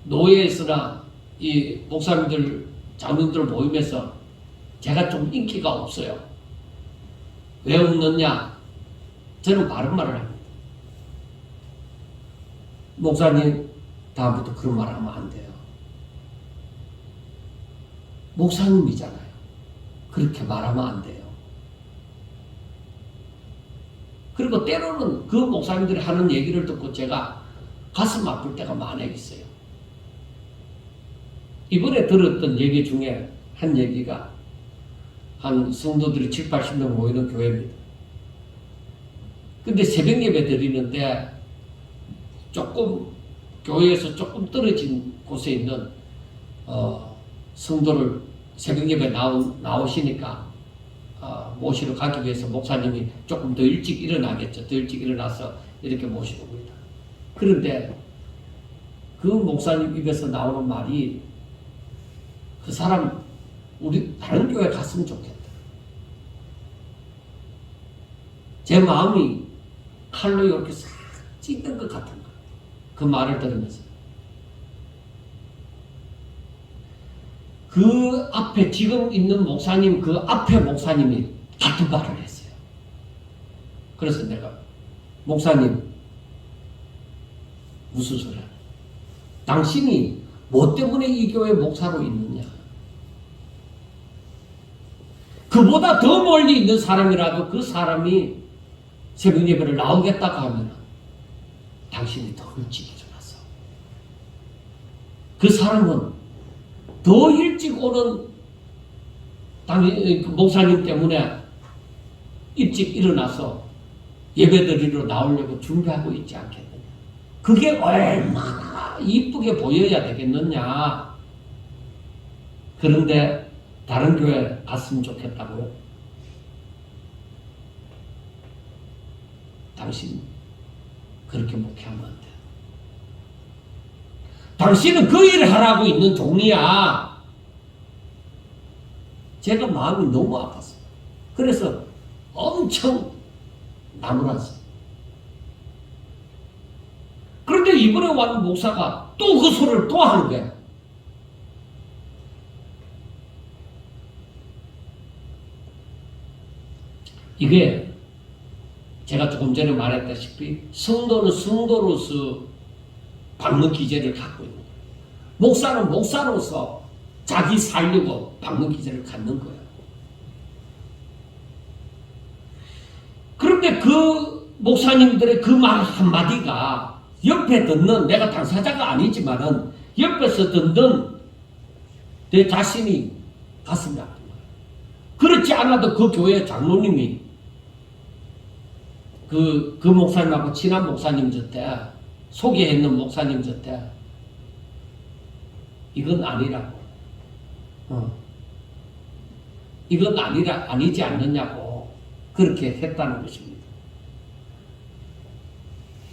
노예에서나 이 목사님들, 장로들 모임에서 제가 좀 인기가 없어요. 왜 없느냐? 저는 바른 말을 합니다. 목사님, 다음부터 그런 말 하면 안 돼요. 목사님이잖아요. 그렇게 말하면 안 돼요. 그리고 때로는 그 목사님들이 하는 얘기를 듣고 제가 가슴 아플 때가 많이 있어요. 이번에 들었던 얘기 중에 한 얘기가, 한 성도들이 7, 80명 모이는 교회입니다. 근데 새벽 예배 드리는데 조금 교회에서 조금 떨어진 곳에 있는 성도를 새벽 예배 나오시니까 모시러 가기 위해서 목사님이 조금 더 일찍 일어나겠죠. 더 일찍 일어나서 이렇게 모시고 옵니다. 그런데 그 목사님 입에서 나오는 말이, 그 사람 우리 다른 교회 갔으면 좋겠다. 제 마음이 칼로 이렇게 싹 찢는 것 같은 거예요. 그 말을 들으면서. 그 앞에 지금 있는 목사님, 그 앞에 목사님이 같은 말을 했어요. 그래서 내가, 목사님, 무슨 소리야? 당신이 뭐 때문에 이 교회 목사로 있느냐? 그보다 더 멀리 있는 사람이라도 그 사람이 새벽 예배를 나오겠다고 하면 당신이 더 일찍 일어나서, 그 사람은 더 일찍 오는 목사님 때문에 일찍 일어나서 예배드리러 나오려고 준비하고 있지 않겠느냐. 그게 얼마나 이쁘게 보여야 되겠느냐. 그런데 다른 교회 갔으면 좋겠다고요? 당신 그렇게 목회하면 안 돼. 당신은 그 일을 하라고 있는 종이야. 제가 마음이 너무 아팠어요. 그래서 엄청 나무랐어요. 그런데 이번에 왔는 목사가 또 그 소리를 또 하는 거야. 이게 제가 조금 전에 말했다시피 성도는 성도로서 박는 기제를 갖고 있는 거예요. 목사는 목사로서 자기 살려고 박는 기제를 갖는 거예요. 그런데 그 목사님들의 그 말 한마디가 옆에 듣는, 내가 당사자가 아니지만은 옆에서 듣는 내 자신이 가슴이 아픈 거예요. 그렇지 않아도 그 교회 장로님이 그 목사님하고 친한 목사님 저때 소개했는 목사님 저때 이건 아니라고, 이건 아니지 않느냐고 그렇게 했다는 것입니다.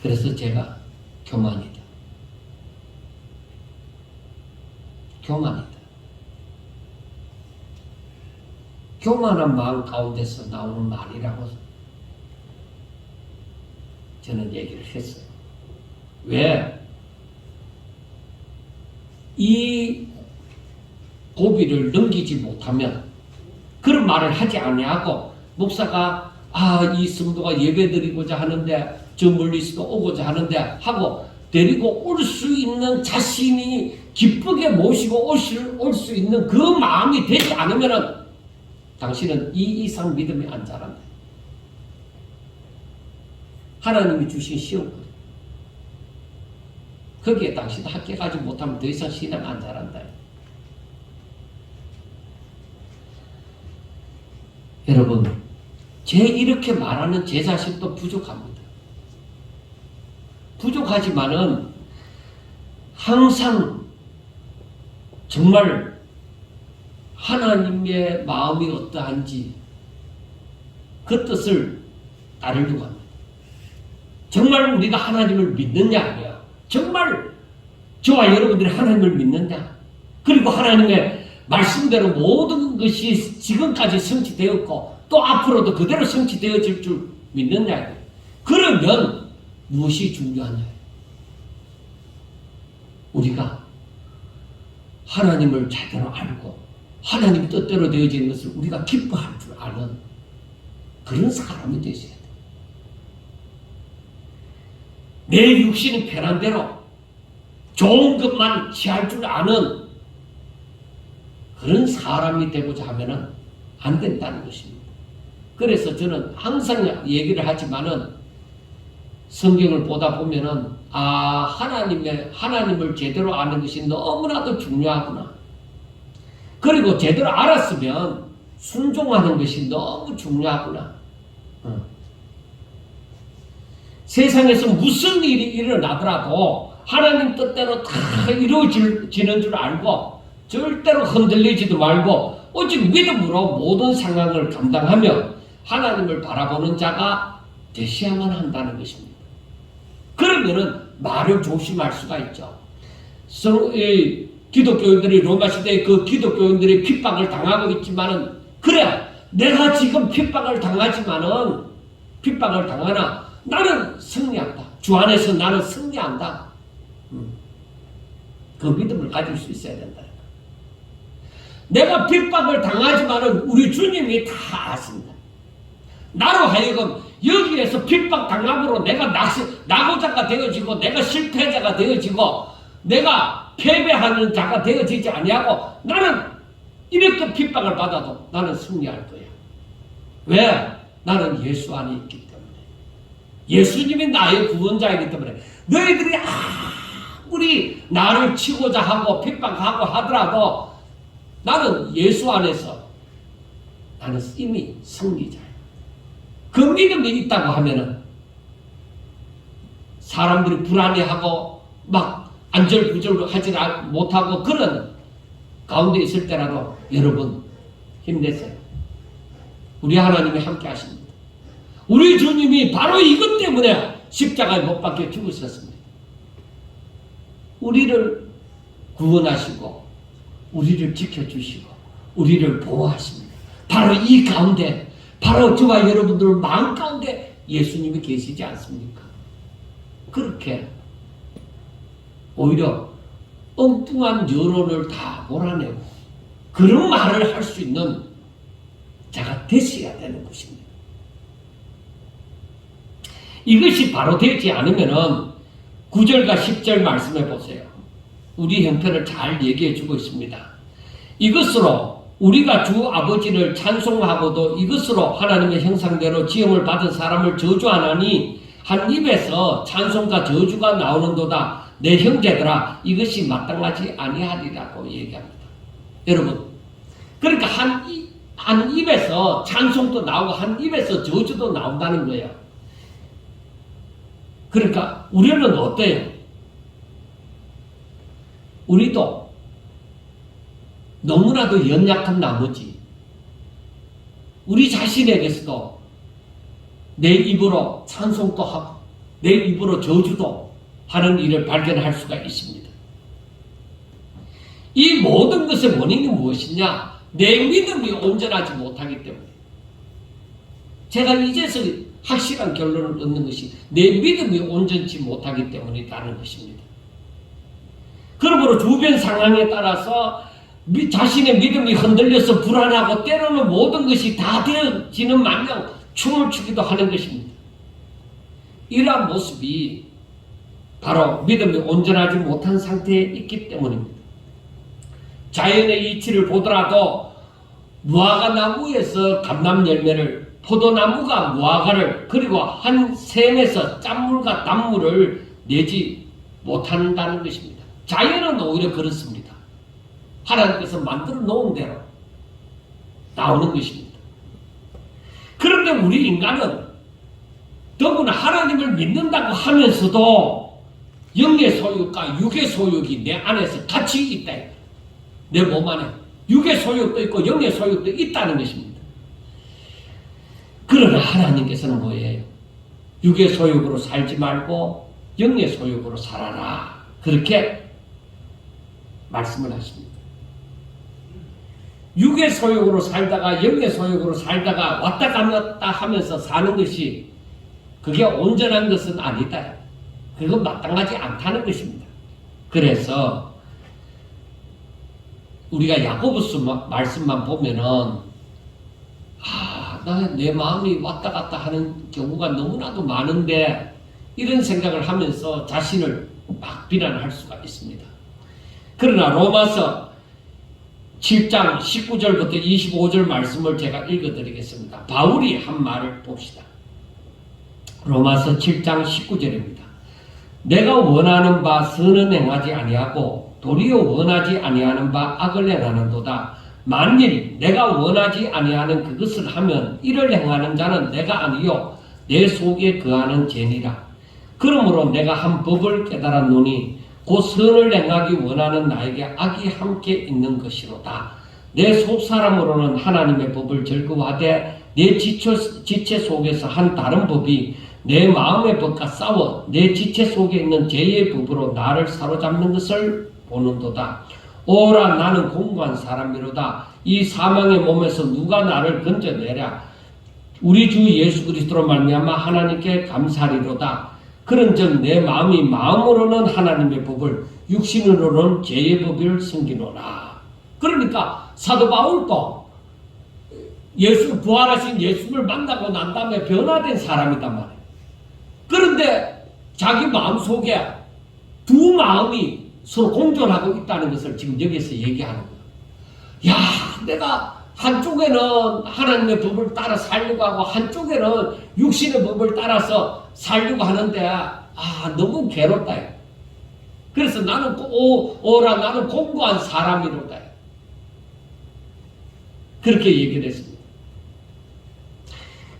그래서 제가 교만이다. 교만한 마음 가운데서 나오는 말이라고 저는 얘기를 했어요. 왜? 이 고비를 넘기지 못하면 그런 말을 하지 아니하고 목사가 이 성도가 예배드리고자 하는데 저 멀리서도 오고자 하는데 하고 데리고 올 수 있는 자신이 기쁘게 모시고 올 수 있는 그 마음이 되지 않으면 당신은 이 이상 믿음이 안 자란다. 하나님이 주신 시험거든. 거기에 당신 합격하지 못하면 더 이상 신앙 안 자란다. 여러분, 제 이렇게 말하는 제 자신도 부족합니다. 부족하지만은 항상 정말 하나님의 마음이 어떠한지 그 뜻을 따르려고 합니다. 정말 우리가 하나님을 믿느냐? 정말 저와 여러분들이 하나님을 믿느냐? 그리고 하나님의 말씀대로 모든 것이 지금까지 성취되었고 또 앞으로도 그대로 성취되어질 줄 믿느냐? 그러면 무엇이 중요하냐? 우리가 하나님을 제대로 알고 하나님 뜻대로 되어지는 것을 우리가 기뻐할 줄 아는 그런 사람이 되셔야 돼요. 내 육신이 편한 대로 좋은 것만 취할 줄 아는 그런 사람이 되고자 하면은 안 된다는 것입니다. 그래서 저는 항상 얘기를 하지만은 성경을 보다 보면은 하나님을 제대로 아는 것이 너무나도 중요하구나. 그리고 제대로 알았으면 순종하는 것이 너무 중요하구나. 세상에서 무슨 일이 일어나더라도 하나님 뜻대로 다 이루어지는 줄 알고 절대로 흔들리지도 말고 오직 믿음으로 모든 상황을 감당하며 하나님을 바라보는 자가 되셔야만 한다는 것입니다. 그러면은 말을 조심할 수가 있죠. 기독교인들이 로마 시대에 그 기독교인들이 핍박을 당하고 있지만은 그래 내가 지금 핍박을 당하지만은 핍박을 당하나 나는 승리한다. 주 안에서 나는 승리한다. 그 믿음을 가질 수 있어야 된다. 내가 핍박을 당하지만은 우리 주님이 다 아십니다. 나로 하여금 여기에서 핍박 당함으로 내가 낙오자가 되어지고 내가 실패자가 되어지고 내가 패배하는 자가 되어지지 아니하고 나는 이렇게 핍박을 받아도 나는 승리할 거야. 왜? 나는 예수 안에 있기 때문에. 예수님이 나의 구원자이기 때문에 너희들이 아무리 나를 치고자 하고 핍박하고 하더라도 나는 예수 안에서 나는 이미 승리자야. 그 믿음이 있다고 하면은 사람들이 불안해하고 막 안절부절 하지 못하고 그런 가운데 있을 때라도 여러분 힘내세요. 우리 하나님이 함께 하십니다. 우리 주님이 바로 이것 때문에 십자가에 못 박혀 죽으셨습니다. 우리를 구원하시고 우리를 지켜주시고 우리를 보호하십니다. 바로 이 가운데, 바로 저와 여러분들 마음 가운데 예수님이 계시지 않습니까? 그렇게 오히려 엉뚱한 여론을 다 몰아내고 그런 말을 할 수 있는 자가 되셔야 되는 것입니다. 이것이 바로 되지 않으면은 9절과 10절 말씀해 보세요. 우리 형편을 잘 얘기해 주고 있습니다. 이것으로 우리가 주 아버지를 찬송하고도 이것으로 하나님의 형상대로 지음을 받은 사람을 저주하나니 한 입에서 찬송과 저주가 나오는도다. 내 형제들아, 이것이 마땅하지 아니하리라고 얘기합니다. 여러분, 그러니까 한 입에서 찬송도 나오고 한 입에서 저주도 나온다는 거예요. 그러니까 우리는 어때요? 우리도 너무나도 연약한 나머지 우리 자신에게서도 내 입으로 찬송도 하고 내 입으로 저주도 하는 일을 발견할 수가 있습니다. 이 모든 것의 원인이 무엇이냐? 내 믿음이 온전하지 못하기 때문에. 제가 이제서 확실한 결론을 얻는 것이 내 믿음이 온전치 못하기 때문이라는 것입니다. 그러므로 주변 상황에 따라서 자신의 믿음이 흔들려서 불안하고 때로는 모든 것이 다 되어지는 마냥 춤을 추기도 하는 것입니다. 이러한 모습이 바로 믿음이 온전하지 못한 상태에 있기 때문입니다. 자연의 이치를 보더라도 무화과 나무에서 감람 열매를, 포도나무가 무화과를, 그리고 한 샘에서 짠물과 단물을 내지 못한다는 것입니다. 자연은 오히려 그렇습니다. 하나님께서 만들어 놓은 대로 나오는 것입니다. 그런데 우리 인간은 더구나 하나님을 믿는다고 하면서도 영의 소욕과 육의 소욕이 내 안에서 같이 있다. 내 몸 안에 육의 소욕도 있고 영의 소욕도 있다는 것입니다. 그러나 하나님께서는 뭐예요? 육의 소욕으로 살지 말고 영의 소욕으로 살아라. 그렇게 말씀을 하십니다. 육의 소욕으로 살다가 영의 소욕으로 살다가 왔다 갔다 하면서 사는 것이 그게 온전한 것은 아니다. 그건 마땅하지 않다는 것입니다. 그래서 우리가 야고보서 말씀만 보면은 내 마음이 왔다 갔다 하는 경우가 너무나도 많은데 이런 생각을 하면서 자신을 막 비난할 수가 있습니다. 그러나 로마서 7장 19절부터 25절 말씀을 제가 읽어드리겠습니다. 바울이 한 말을 봅시다. 로마서 7장 19절입니다. 내가 원하는 바 선은 행하지 아니하고 도리어 원하지 아니하는 바 악을 행하는도다. 만일 내가 원하지 아니하는 그것을 하면 이를 행하는 자는 내가 아니요 내 속에 거하는 죄니라. 그러므로 내가 한 법을 깨달았노니 곧 선을 행하기 원하는 나에게 악이 함께 있는 것이로다. 내 속사람으로는 하나님의 법을 즐거워하되 내 지체 속에서 한 다른 법이 내 마음의 법과 싸워 내 지체 속에 있는 죄의 법으로 나를 사로잡는 것을 보는도다. 오라 나는 공고한 사람이로다. 이 사망의 몸에서 누가 나를 건져내랴. 우리 주 예수 그리스도로 말미암아 하나님께 감사리로다. 그런즉 내 마음이 마음으로는 하나님의 법을 육신으로는 죄의 법을 섬기노라. 그러니까 사도 바울도 부활하신 예수를 만나고 난 다음에 변화된 사람이단 말이에요. 그런데 자기 마음속에 두 마음이 서로 공존하고 있다는 것을 지금 여기서 얘기하는 거예요. 야, 내가 한쪽에는 하나님의 법을 따라 살려고 하고 한쪽에는 육신의 법을 따라서 살려고 하는데 너무 괴롭다. 그래서 나는 나는 공고한 사람이로다. 그렇게 얘기를 했습니다.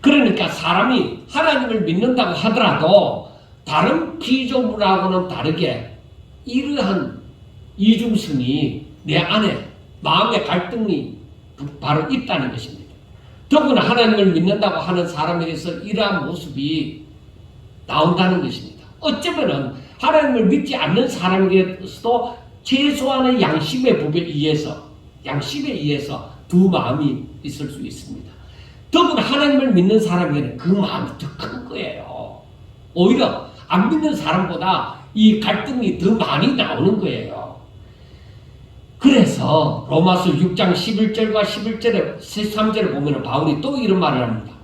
그러니까 사람이 하나님을 믿는다고 하더라도 다른 피조물하고는 다르게 이러한 이중성이 내 안에 마음의 갈등이 바로 있다는 것입니다. 더구나 하나님을 믿는다고 하는 사람에게서 이러한 모습이 나온다는 것입니다. 어쩌면은 하나님을 믿지 않는 사람에게서도 최소한의 양심에 의해서 두 마음이 있을 수 있습니다. 더구나 하나님을 믿는 사람에게는 그 마음이 더 큰 거예요. 오히려 안 믿는 사람보다 이 갈등이 더 많이 나오는 거예요. 그래서 로마서 6장 11절과 13절에 보면 바울이 또 이런 말을 합니다.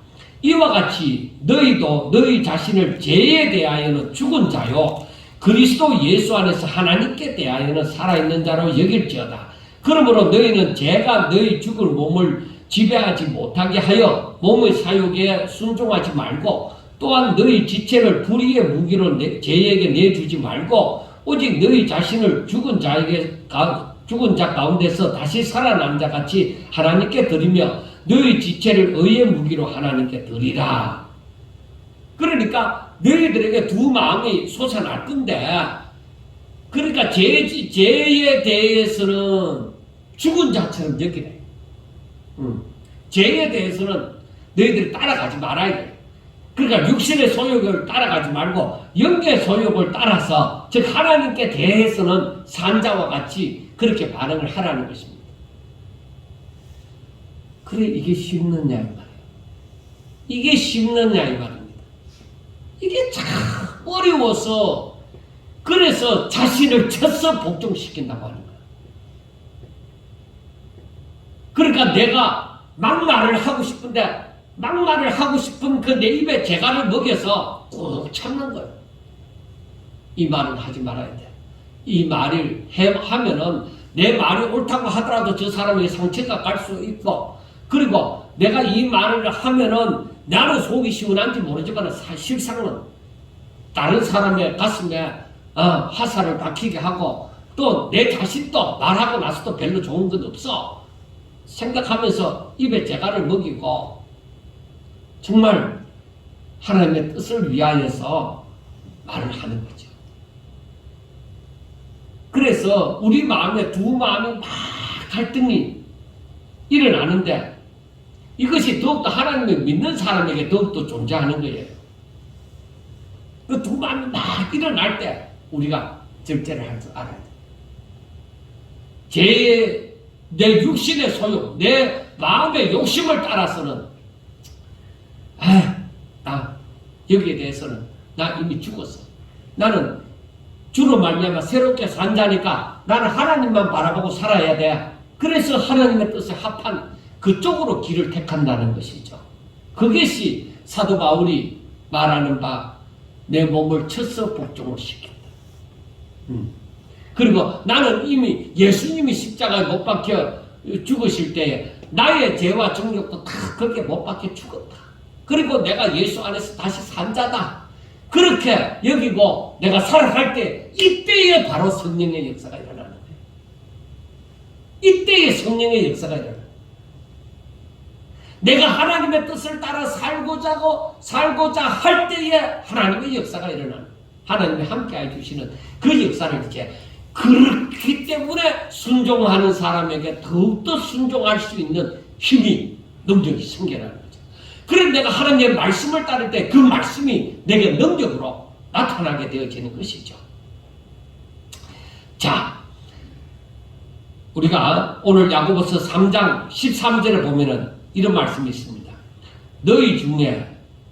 이와 같이 너희도 너희 자신을 죄에 대하여는 죽은 자요 그리스도 예수 안에서 하나님께 대하여는 살아있는 자로 여길지어다. 그러므로 너희는 죄가 너희 죽을 몸을 지배하지 못하게 하여 몸의 사욕에 순종하지 말고 또한 너희 지체를 불의의 무기로 죄에게 내주지 말고 오직 너희 자신을 죽은 자 가운데서 다시 살아난 자 같이 하나님께 드리며 너희 지체를 의의 무기로 하나님께 드리라. 그러니까 너희들에게 두 마음이 솟아날 건데, 그러니까 죄에 대해서는 죽은 자처럼 여기래. 죄에 대해서는 너희들이 따라가지 말아야 돼. 그러니까 육신의 소욕을 따라가지 말고 영의 소욕을 따라서, 즉 하나님께 대해서는 산자와 같이 그렇게 반응을 하라는 것입니다. 그래, 이게 쉽느냐 이 말이에요. 이게 쉽느냐 이 말입니다. 이게 참 어려워서, 그래서 자신을 쳐서 복종시킨다고 하는 거예요. 그러니까 내가 막말을 하고 싶은데 막말을 하고 싶은 그 내 입에 재갈을 먹여서 꾹 참는 거예요. 이 말은 하지 말아야 돼. 이 말을 하면은 내 말이 옳다고 하더라도 저 사람에게 상처가 갈 수 있고, 그리고 내가 이 말을 하면은 나는 속이 시원한지 모르지만 사실상은 다른 사람의 가슴에 화살을 박히게 하고, 또 내 자신도 말하고 나서도 별로 좋은 건 없어 생각하면서 입에 재갈을 먹이고 정말 하나님의 뜻을 위하여서 말을 하는 거죠. 그래서 우리 마음에 두 마음이 막 갈등이 일어나는데, 이것이 더욱더 하나님을 믿는 사람에게 더욱더 존재하는 거예요. 그 두 마음이 막 일어날 때 우리가 절제를 할 줄 알아야 돼. 내 육신의 소욕, 내 마음의 욕심을 따라서는 여기에 대해서는 나 이미 죽었어. 나는 주로 말미암아 새롭게 산다니까 나는 하나님만 바라보고 살아야 돼. 그래서 하나님의 뜻에 합한 그쪽으로 길을 택한다는 것이죠. 그것이 사도 바울이 말하는 바 내 몸을 쳐서 복종을 시킨다. 그리고 나는 이미 예수님이 십자가에 못 박혀 죽으실 때에 나의 죄와 정욕도 다 거기에 못 박혀 죽었다. 그리고 내가 예수 안에서 다시 산 자다. 그렇게 여기고 내가 살아갈 때 이때에 바로 성령의 역사가 일어나는 거예요. 이때에 성령의 역사가 일어나는 거예요. 내가 하나님의 뜻을 따라 살고자 할 때에 하나님의 역사가 일어나는 거예요. 하나님이 함께 해주시는 그 역사를 이제, 그렇기 때문에 순종하는 사람에게 더욱더 순종할 수 있는 힘이, 능력이 생겨나는 거죠. 그래서 내가 하나님의 말씀을 따를 때 그 말씀이 내게 능력으로 나타나게 되어지는 것이죠. 자, 우리가 오늘 야고보서 3장 13절에 보면은 이런 말씀이 있습니다. 너희 중에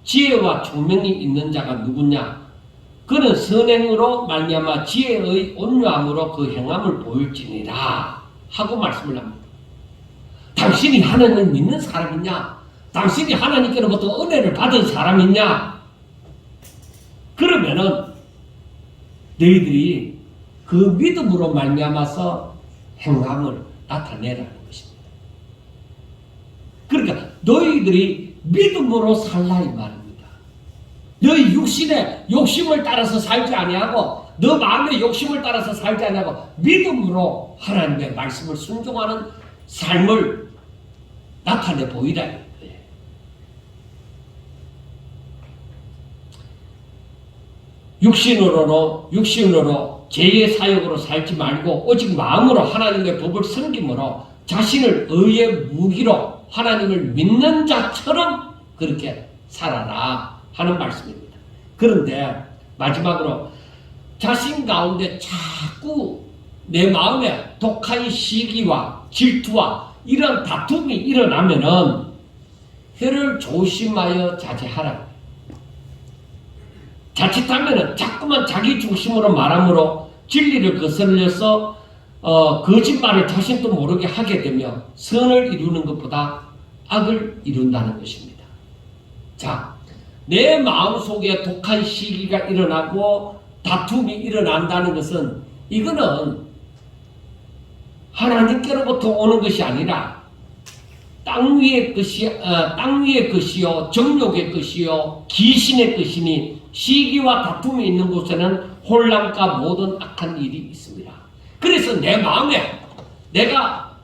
지혜와 총명이 있는 자가 누구냐? 그는 선행으로 말미암아 지혜의 온유함으로 그 행함을 보일지니라 하고 말씀을 합니다. 당신이 하나님을 믿는 사람이냐? 당신이 하나님께로부터 은혜를 받은 사람이냐? 그러면은 너희들이 그 믿음으로 말미암아서 행함을 나타내라는 것입니다. 그러니까 너희들이 믿음으로 살라 이 말입니다. 너희 육신의 욕심을 따라서 살지 아니하고 너 마음의 욕심을 따라서 살지 아니하고 믿음으로 하나님의 말씀을 순종하는 삶을 나타내 보이라. 육신으로 죄의 사역으로 살지 말고 오직 마음으로 하나님의 법을 섬김으로 자신을 의의 무기로 하나님을 믿는 자처럼 그렇게 살아라 하는 말씀입니다. 그런데 마지막으로 자신 가운데 자꾸 내 마음에 독한 시기와 질투와 이런 다툼이 일어나면은 혀를 조심하여 자제하라. 자칫하면은 자꾸만 자기 중심으로 말함으로 진리를 거슬려서 거짓말을 자신도 모르게 하게 되며 선을 이루는 것보다 악을 이룬다는 것입니다. 자, 내 마음속에 독한 시기가 일어나고 다툼이 일어난다는 것은 이거는 하나님께로부터 오는 것이 아니라 땅 위의 것이요 정욕의 것이요 귀신의 것이니 시기와 다툼이 있는 곳에는 혼란과 모든 악한 일이 있습니다. 그래서 내 마음에 내가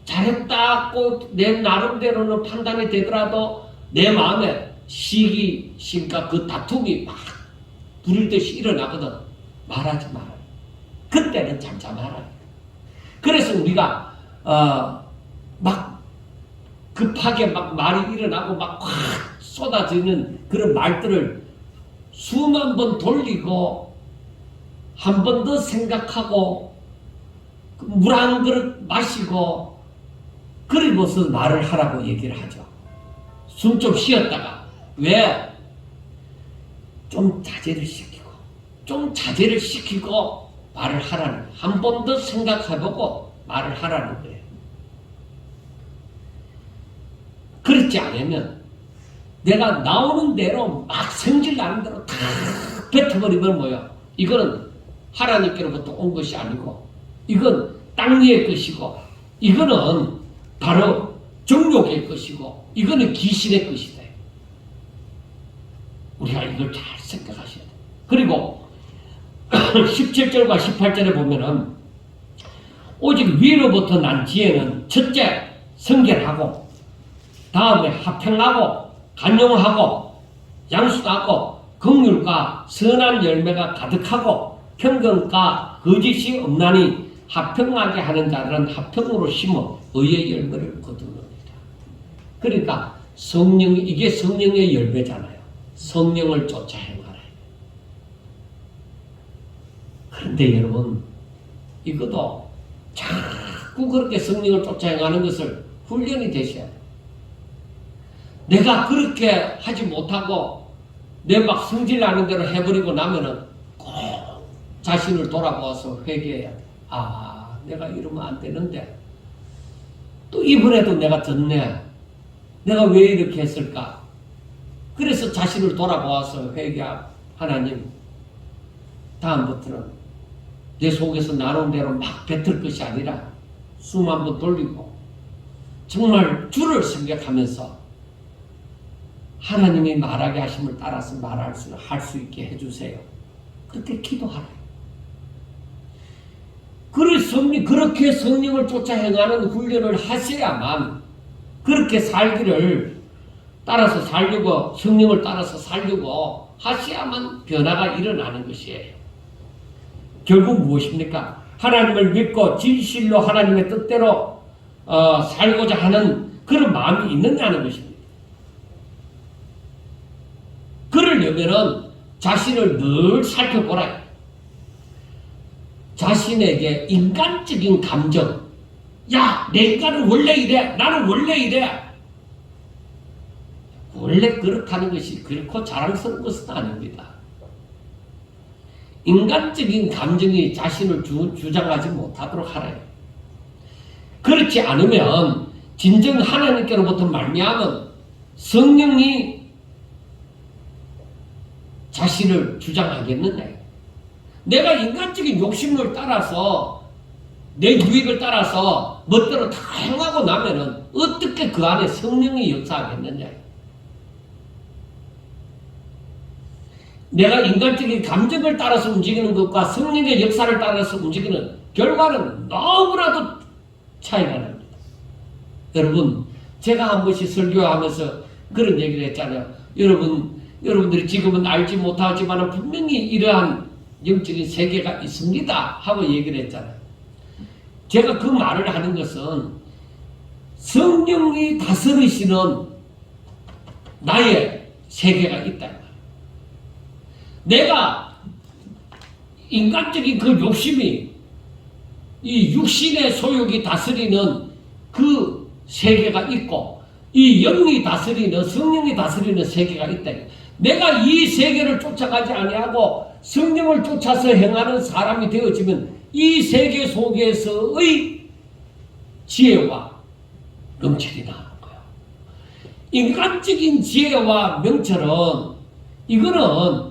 잘했다고 내 나름대로는 판단이 되더라도 내 마음에 시기, 신과 그 다툼이 막 부릴듯이 일어나거든. 말하지 말아요. 그때는 잠잠하라. 그래서 우리가 막 급하게 막 말이 일어나고 막 확 쏟아지는 그런 말들을 수만 번 돌리고 한 번 더 생각하고 물 한 그릇 마시고 그리고서 말을 하라고 얘기를 하죠. 숨 좀 쉬었다가 왜? 좀 자제를 시키고 말을 하라는, 한 번 더 생각해보고 말을 하라는 거예요. 그렇지 않으면 내가 나오는 대로 막 성질 나는 대로 다 뱉어버리면 뭐예요? 이거는 하나님께로부터 온 것이 아니고 이건 땅 위의 것이고 이거는 바로 정욕의 것이고 이거는 귀신의 것이다. 우리가 이걸 잘 생각하셔야 돼요. 그리고 17절과 18절에 보면은 오직 위로부터 난 지혜는 첫째 성결하고 다음에 화평하고 간용하고 양수하고 긍휼과 선한 열매가 가득하고 평강과 거짓이 없나니 화평하게 하는 자들은 화평으로 심어 의의 열매를 거두느니라. 그러니까 이게 성령의 열매잖아요. 성령을 쫓아 행하라. 그런데 여러분 이것도 자꾸 그렇게 성령을 쫓아 행하는 것을 훈련이 되셔야 돼요. 내가 그렇게 하지 못하고 내 막 성질나는 대로 해버리고 나면은 꼭 자신을 돌아보아서 회개해야 돼. 아, 내가 이러면 안 되는데 또 이번에도 내가 졌네. 내가 왜 이렇게 했을까? 그래서 자신을 돌아보아서 회개하고 하나님 다음부터는 내 속에서 나온 대로 막 뱉을 것이 아니라 숨 한번 돌리고 정말 주를 생각하면서 하나님이 말하게 하심을 따라서 할 수 있게 해주세요. 그때 기도하라. 그렇게 성령을 쫓아 행하는 훈련을 하셔야만 그렇게 살기를 따라서 살려고 성령을 따라서 살려고 하셔야만 변화가 일어나는 것이에요. 결국 무엇입니까? 하나님을 믿고 진실로 하나님의 뜻대로 살고자 하는 그런 마음이 있느냐는 것입니다. 그러려면은 자신을 늘 살펴보라. 자신에게 인간적인 감정, 야, 내 인간은 원래 이래, 나는 원래 이래. 원래 그렇다는 것이 그렇고 자랑스러운 것은 아닙니다. 인간적인 감정이 자신을 주장하지 못하도록 하래요. 그렇지 않으면 진정 하나님께로부터 말미암은 성령이 자신을 주장하겠느냐. 내가 인간적인 욕심을 따라서 내 유익을 따라서 멋대로 다 행하고 나면은 어떻게 그 안에 성령이 역사하겠느냐. 내가 인간적인 감정을 따라서 움직이는 것과 성령의 역사를 따라서 움직이는 결과는 너무나도 차이가 납니다. 여러분, 제가 한 번씩 설교하면서 그런 얘기를 했잖아요. 여러분들이 지금은 알지 못하지만 분명히 이러한 영적인 세계가 있습니다 하고 얘기를 했잖아요. 제가 그 말을 하는 것은 성령이 다스리시는 나의 세계가 있다. 내가 인간적인 그 욕심이 이 육신의 소욕이 다스리는 그 세계가 있고 이 영이 다스리는 성령이 다스리는 세계가 있다. 내가 이 세계를 쫓아가지 아니하고 성령을 쫓아서 행하는 사람이 되어지면 이 세계 속에서의 지혜와 명철이 나오는 거예요. 인간적인 지혜와 명철은 이거는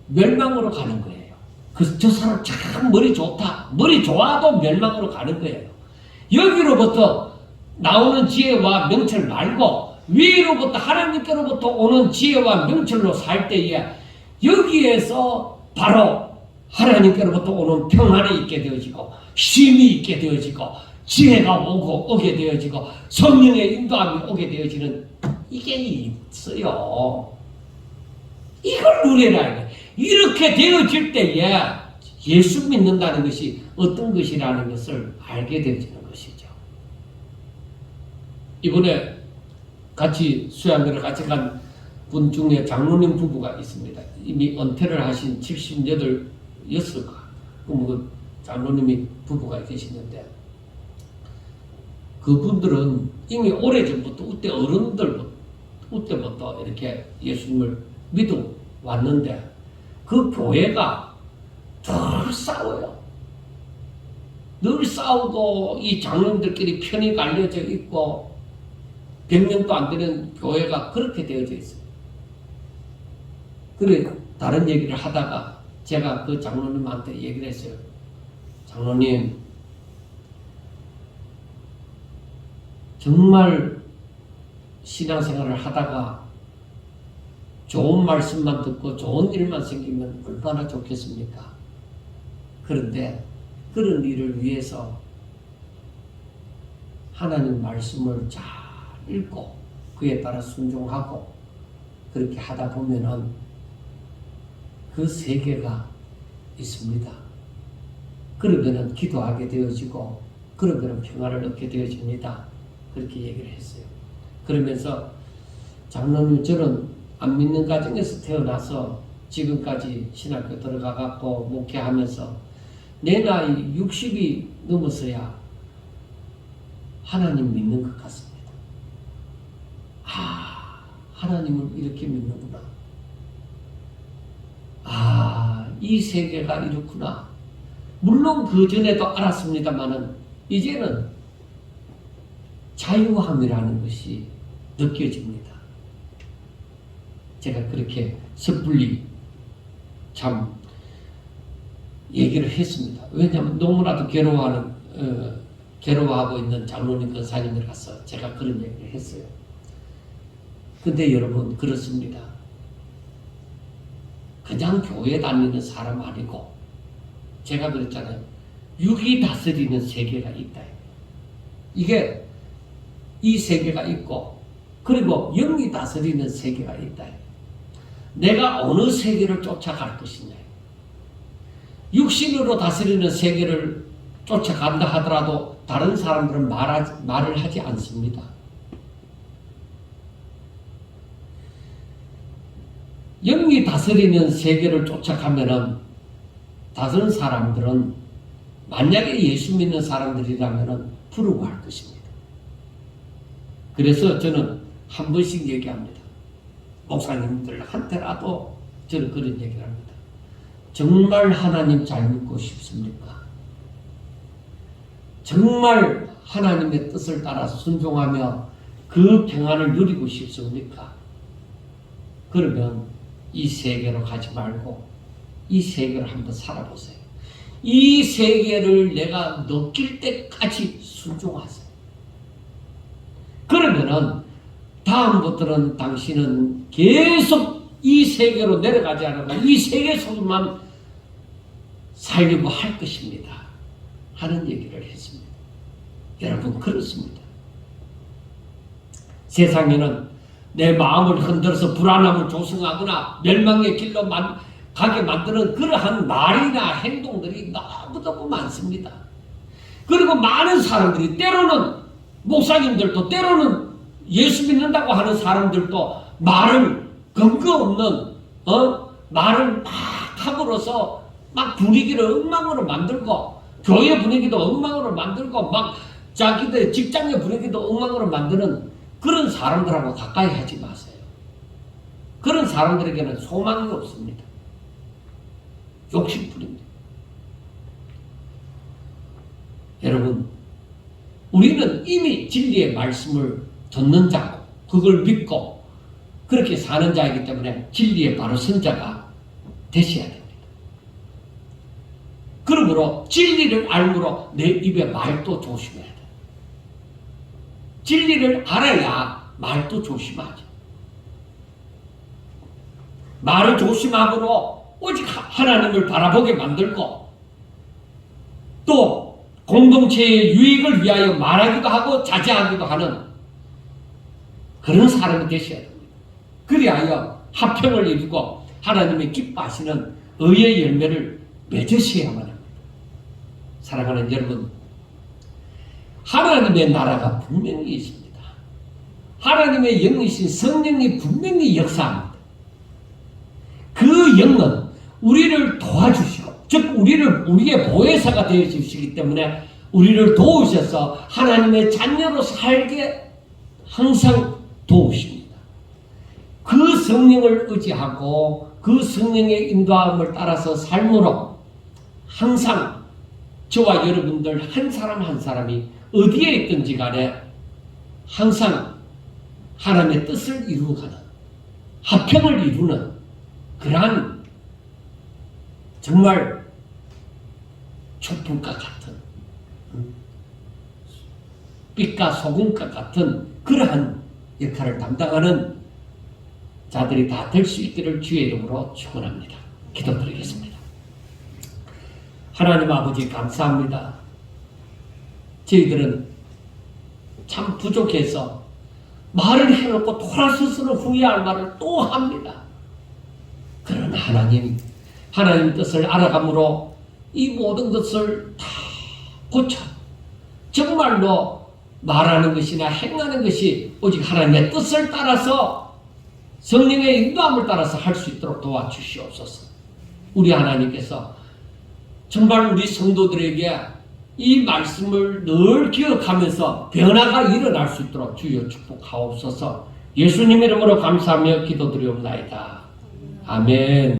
멸망으로 가는 거예요. 저 사람 참 머리 좋다. 머리 좋아도 멸망으로 가는 거예요. 여기로부터 나오는 지혜와 명철 말고 위로부터 하나님께로부터 오는 지혜와 명철로 살 때에 여기에서 바로 하나님께로부터 오는 평안이 있게 되어지고 쉼이 있게 되어지고 지혜가 오게 되어지고 성령의 인도함이 오게 되어지는 이게 있어요. 이걸 누리라. 이렇게 되어질 때에 예수 믿는다는 것이 어떤 것이라는 것을 알게 되어지는 것이죠. 이번에 같이 수양회를 같이 간 분 중에 장로님 부부가 있습니다. 이미 은퇴를 하신 78였을까? 그 장로님이 부부가 계시는데 그분들은 이미 오래전부터 우때 우때부터 이렇게 예수님을 믿어 왔는데 그 교회가 늘 싸워요. 늘 싸우고 이 장로님들끼리 편이 갈려져 있고 100년도 안 되는 교회가 그렇게 되어져 있어요. 그래 다른 얘기를 하다가 제가 그 장로님한테 얘기를 했어요. 장로님 정말 신앙생활을 하다가 좋은 말씀만 듣고 좋은 일만 생기면 얼마나 좋겠습니까? 그런데 그런 일을 위해서 하나님 말씀을 잘 읽고 그에 따라 순종하고 그렇게 하다 보면은 그 세계가 있습니다. 그러면은 기도하게 되어지고 그러면은 평화를 얻게 되어집니다. 그렇게 얘기를 했어요. 그러면서 장로님 저는 안 믿는 가정에서 태어나서 지금까지 신학교 들어가갖고 목회하면서 내 나이 60이 넘어서야 하나님 믿는 것 같습니다. 하나님을 이렇게 믿는구나. 이 세계가 이렇구나. 물론 그 전에도 알았습니다만은 이제는 자유함이라는 것이 느껴집니다. 제가 그렇게 섣불리 참 얘기를 했습니다. 왜냐하면 너무나도 괴로워하고 있는 장로님 권사님들 가서 제가 그런 얘기를 했어요. 근데 여러분 그렇습니다. 그냥 교회 다니는 사람 아니고 제가 그랬잖아요. 육이 다스리는 세계가 있다. 이게 이 세계가 있고 그리고 영이 다스리는 세계가 있다. 내가 어느 세계를 쫓아갈 것이냐. 육신으로 다스리는 세계를 쫓아간다 하더라도 다른 사람들은 말을 하지 않습니다. 영이 다스리는 세계를 쫓아가면은 다른 사람들은 만약에 예수 믿는 사람들이라면은 부러워할 것입니다. 그래서 저는 한 번씩 얘기합니다. 목사님들한테라도 저는 그런 얘기를 합니다. 정말 하나님 잘 믿고 싶습니까? 정말 하나님의 뜻을 따라 순종하며 그 평안을 누리고 싶습니까? 그러면 이 세계로 가지 말고 이 세계를 한번 살아보세요. 이 세계를 내가 느낄 때까지 순종하세요. 그러면은 다음부터는 당신은 계속 이 세계로 내려가지 않고 이 세계 속만 살려고 할 것입니다. 하는 얘기를 했습니다. 여러분 그렇습니다. 세상에는 내 마음을 흔들어서 불안함을 조성하거나 멸망의 길로 가게 만드는 그러한 말이나 행동들이 너무너무 많습니다. 그리고 많은 사람들이 때로는 목사님들도 때로는 예수 믿는다고 하는 사람들도 말을 근거 없는 말을 막 함으로써 막 분위기를 엉망으로 만들고 교회 분위기도 엉망으로 만들고 막 자기들 직장의 분위기도 엉망으로 만드는 그런 사람들하고 가까이 하지 마세요. 그런 사람들에게는 소망이 없습니다. 욕심뿐입니다. 여러분, 우리는 이미 진리의 말씀을 듣는 자고 그걸 믿고 그렇게 사는 자이기 때문에 진리의 바로 선자가 되셔야 됩니다. 그러므로 진리를 알므로 내 입에 말도 조심해야 돼. 진리를 알아야 말도 조심하지. 말을 조심함으로 오직 하나님을 바라보게 만들고 또 공동체의 유익을 위하여 말하기도 하고 자제하기도 하는 그런 사람이 되셔야 됩니다. 그리하여 화평을 이루고 하나님의 기뻐하시는 의의 열매를 맺으셔야만 합니다. 사랑하는 여러분, 하나님의 나라가 분명히 있습니다. 하나님의 영이신 성령이 분명히 역사합니다. 그 영은 우리를 도와주시고 즉 우리의 보혜사가 되어 주시기 때문에 우리를 도우셔서 하나님의 자녀로 살게 항상 도우십니다. 그 성령을 의지하고 그 성령의 인도함을 따라서 삶으로 항상 저와 여러분들 한 사람 한 사람이 어디에 있든지 간에 항상 하나님의 뜻을 이루어가는 화평을 이루는 그러한 정말 촛불과 같은 빛과 소금과 같은 그러한 역할을 담당하는 자들이 다 될 수 있기를 주의 이름으로 축원합니다. 기도드리겠습니다. 하나님 아버지 감사합니다. 저희들은 참 부족해서 말을 해놓고 돌아서서는 후회할 말을 또 합니다. 그러나 하나님 뜻을 알아감으로 이 모든 것을 다 고쳐 정말로 말하는 것이나 행하는 것이 오직 하나님의 뜻을 따라서 성령의 인도함을 따라서 할 수 있도록 도와주시옵소서. 우리 하나님께서 정말 우리 성도들에게 이 말씀을 늘 기억하면서 변화가 일어날 수 있도록 주여 축복하옵소서. 예수님 이름으로 감사하며 기도드리옵나이다. 아멘.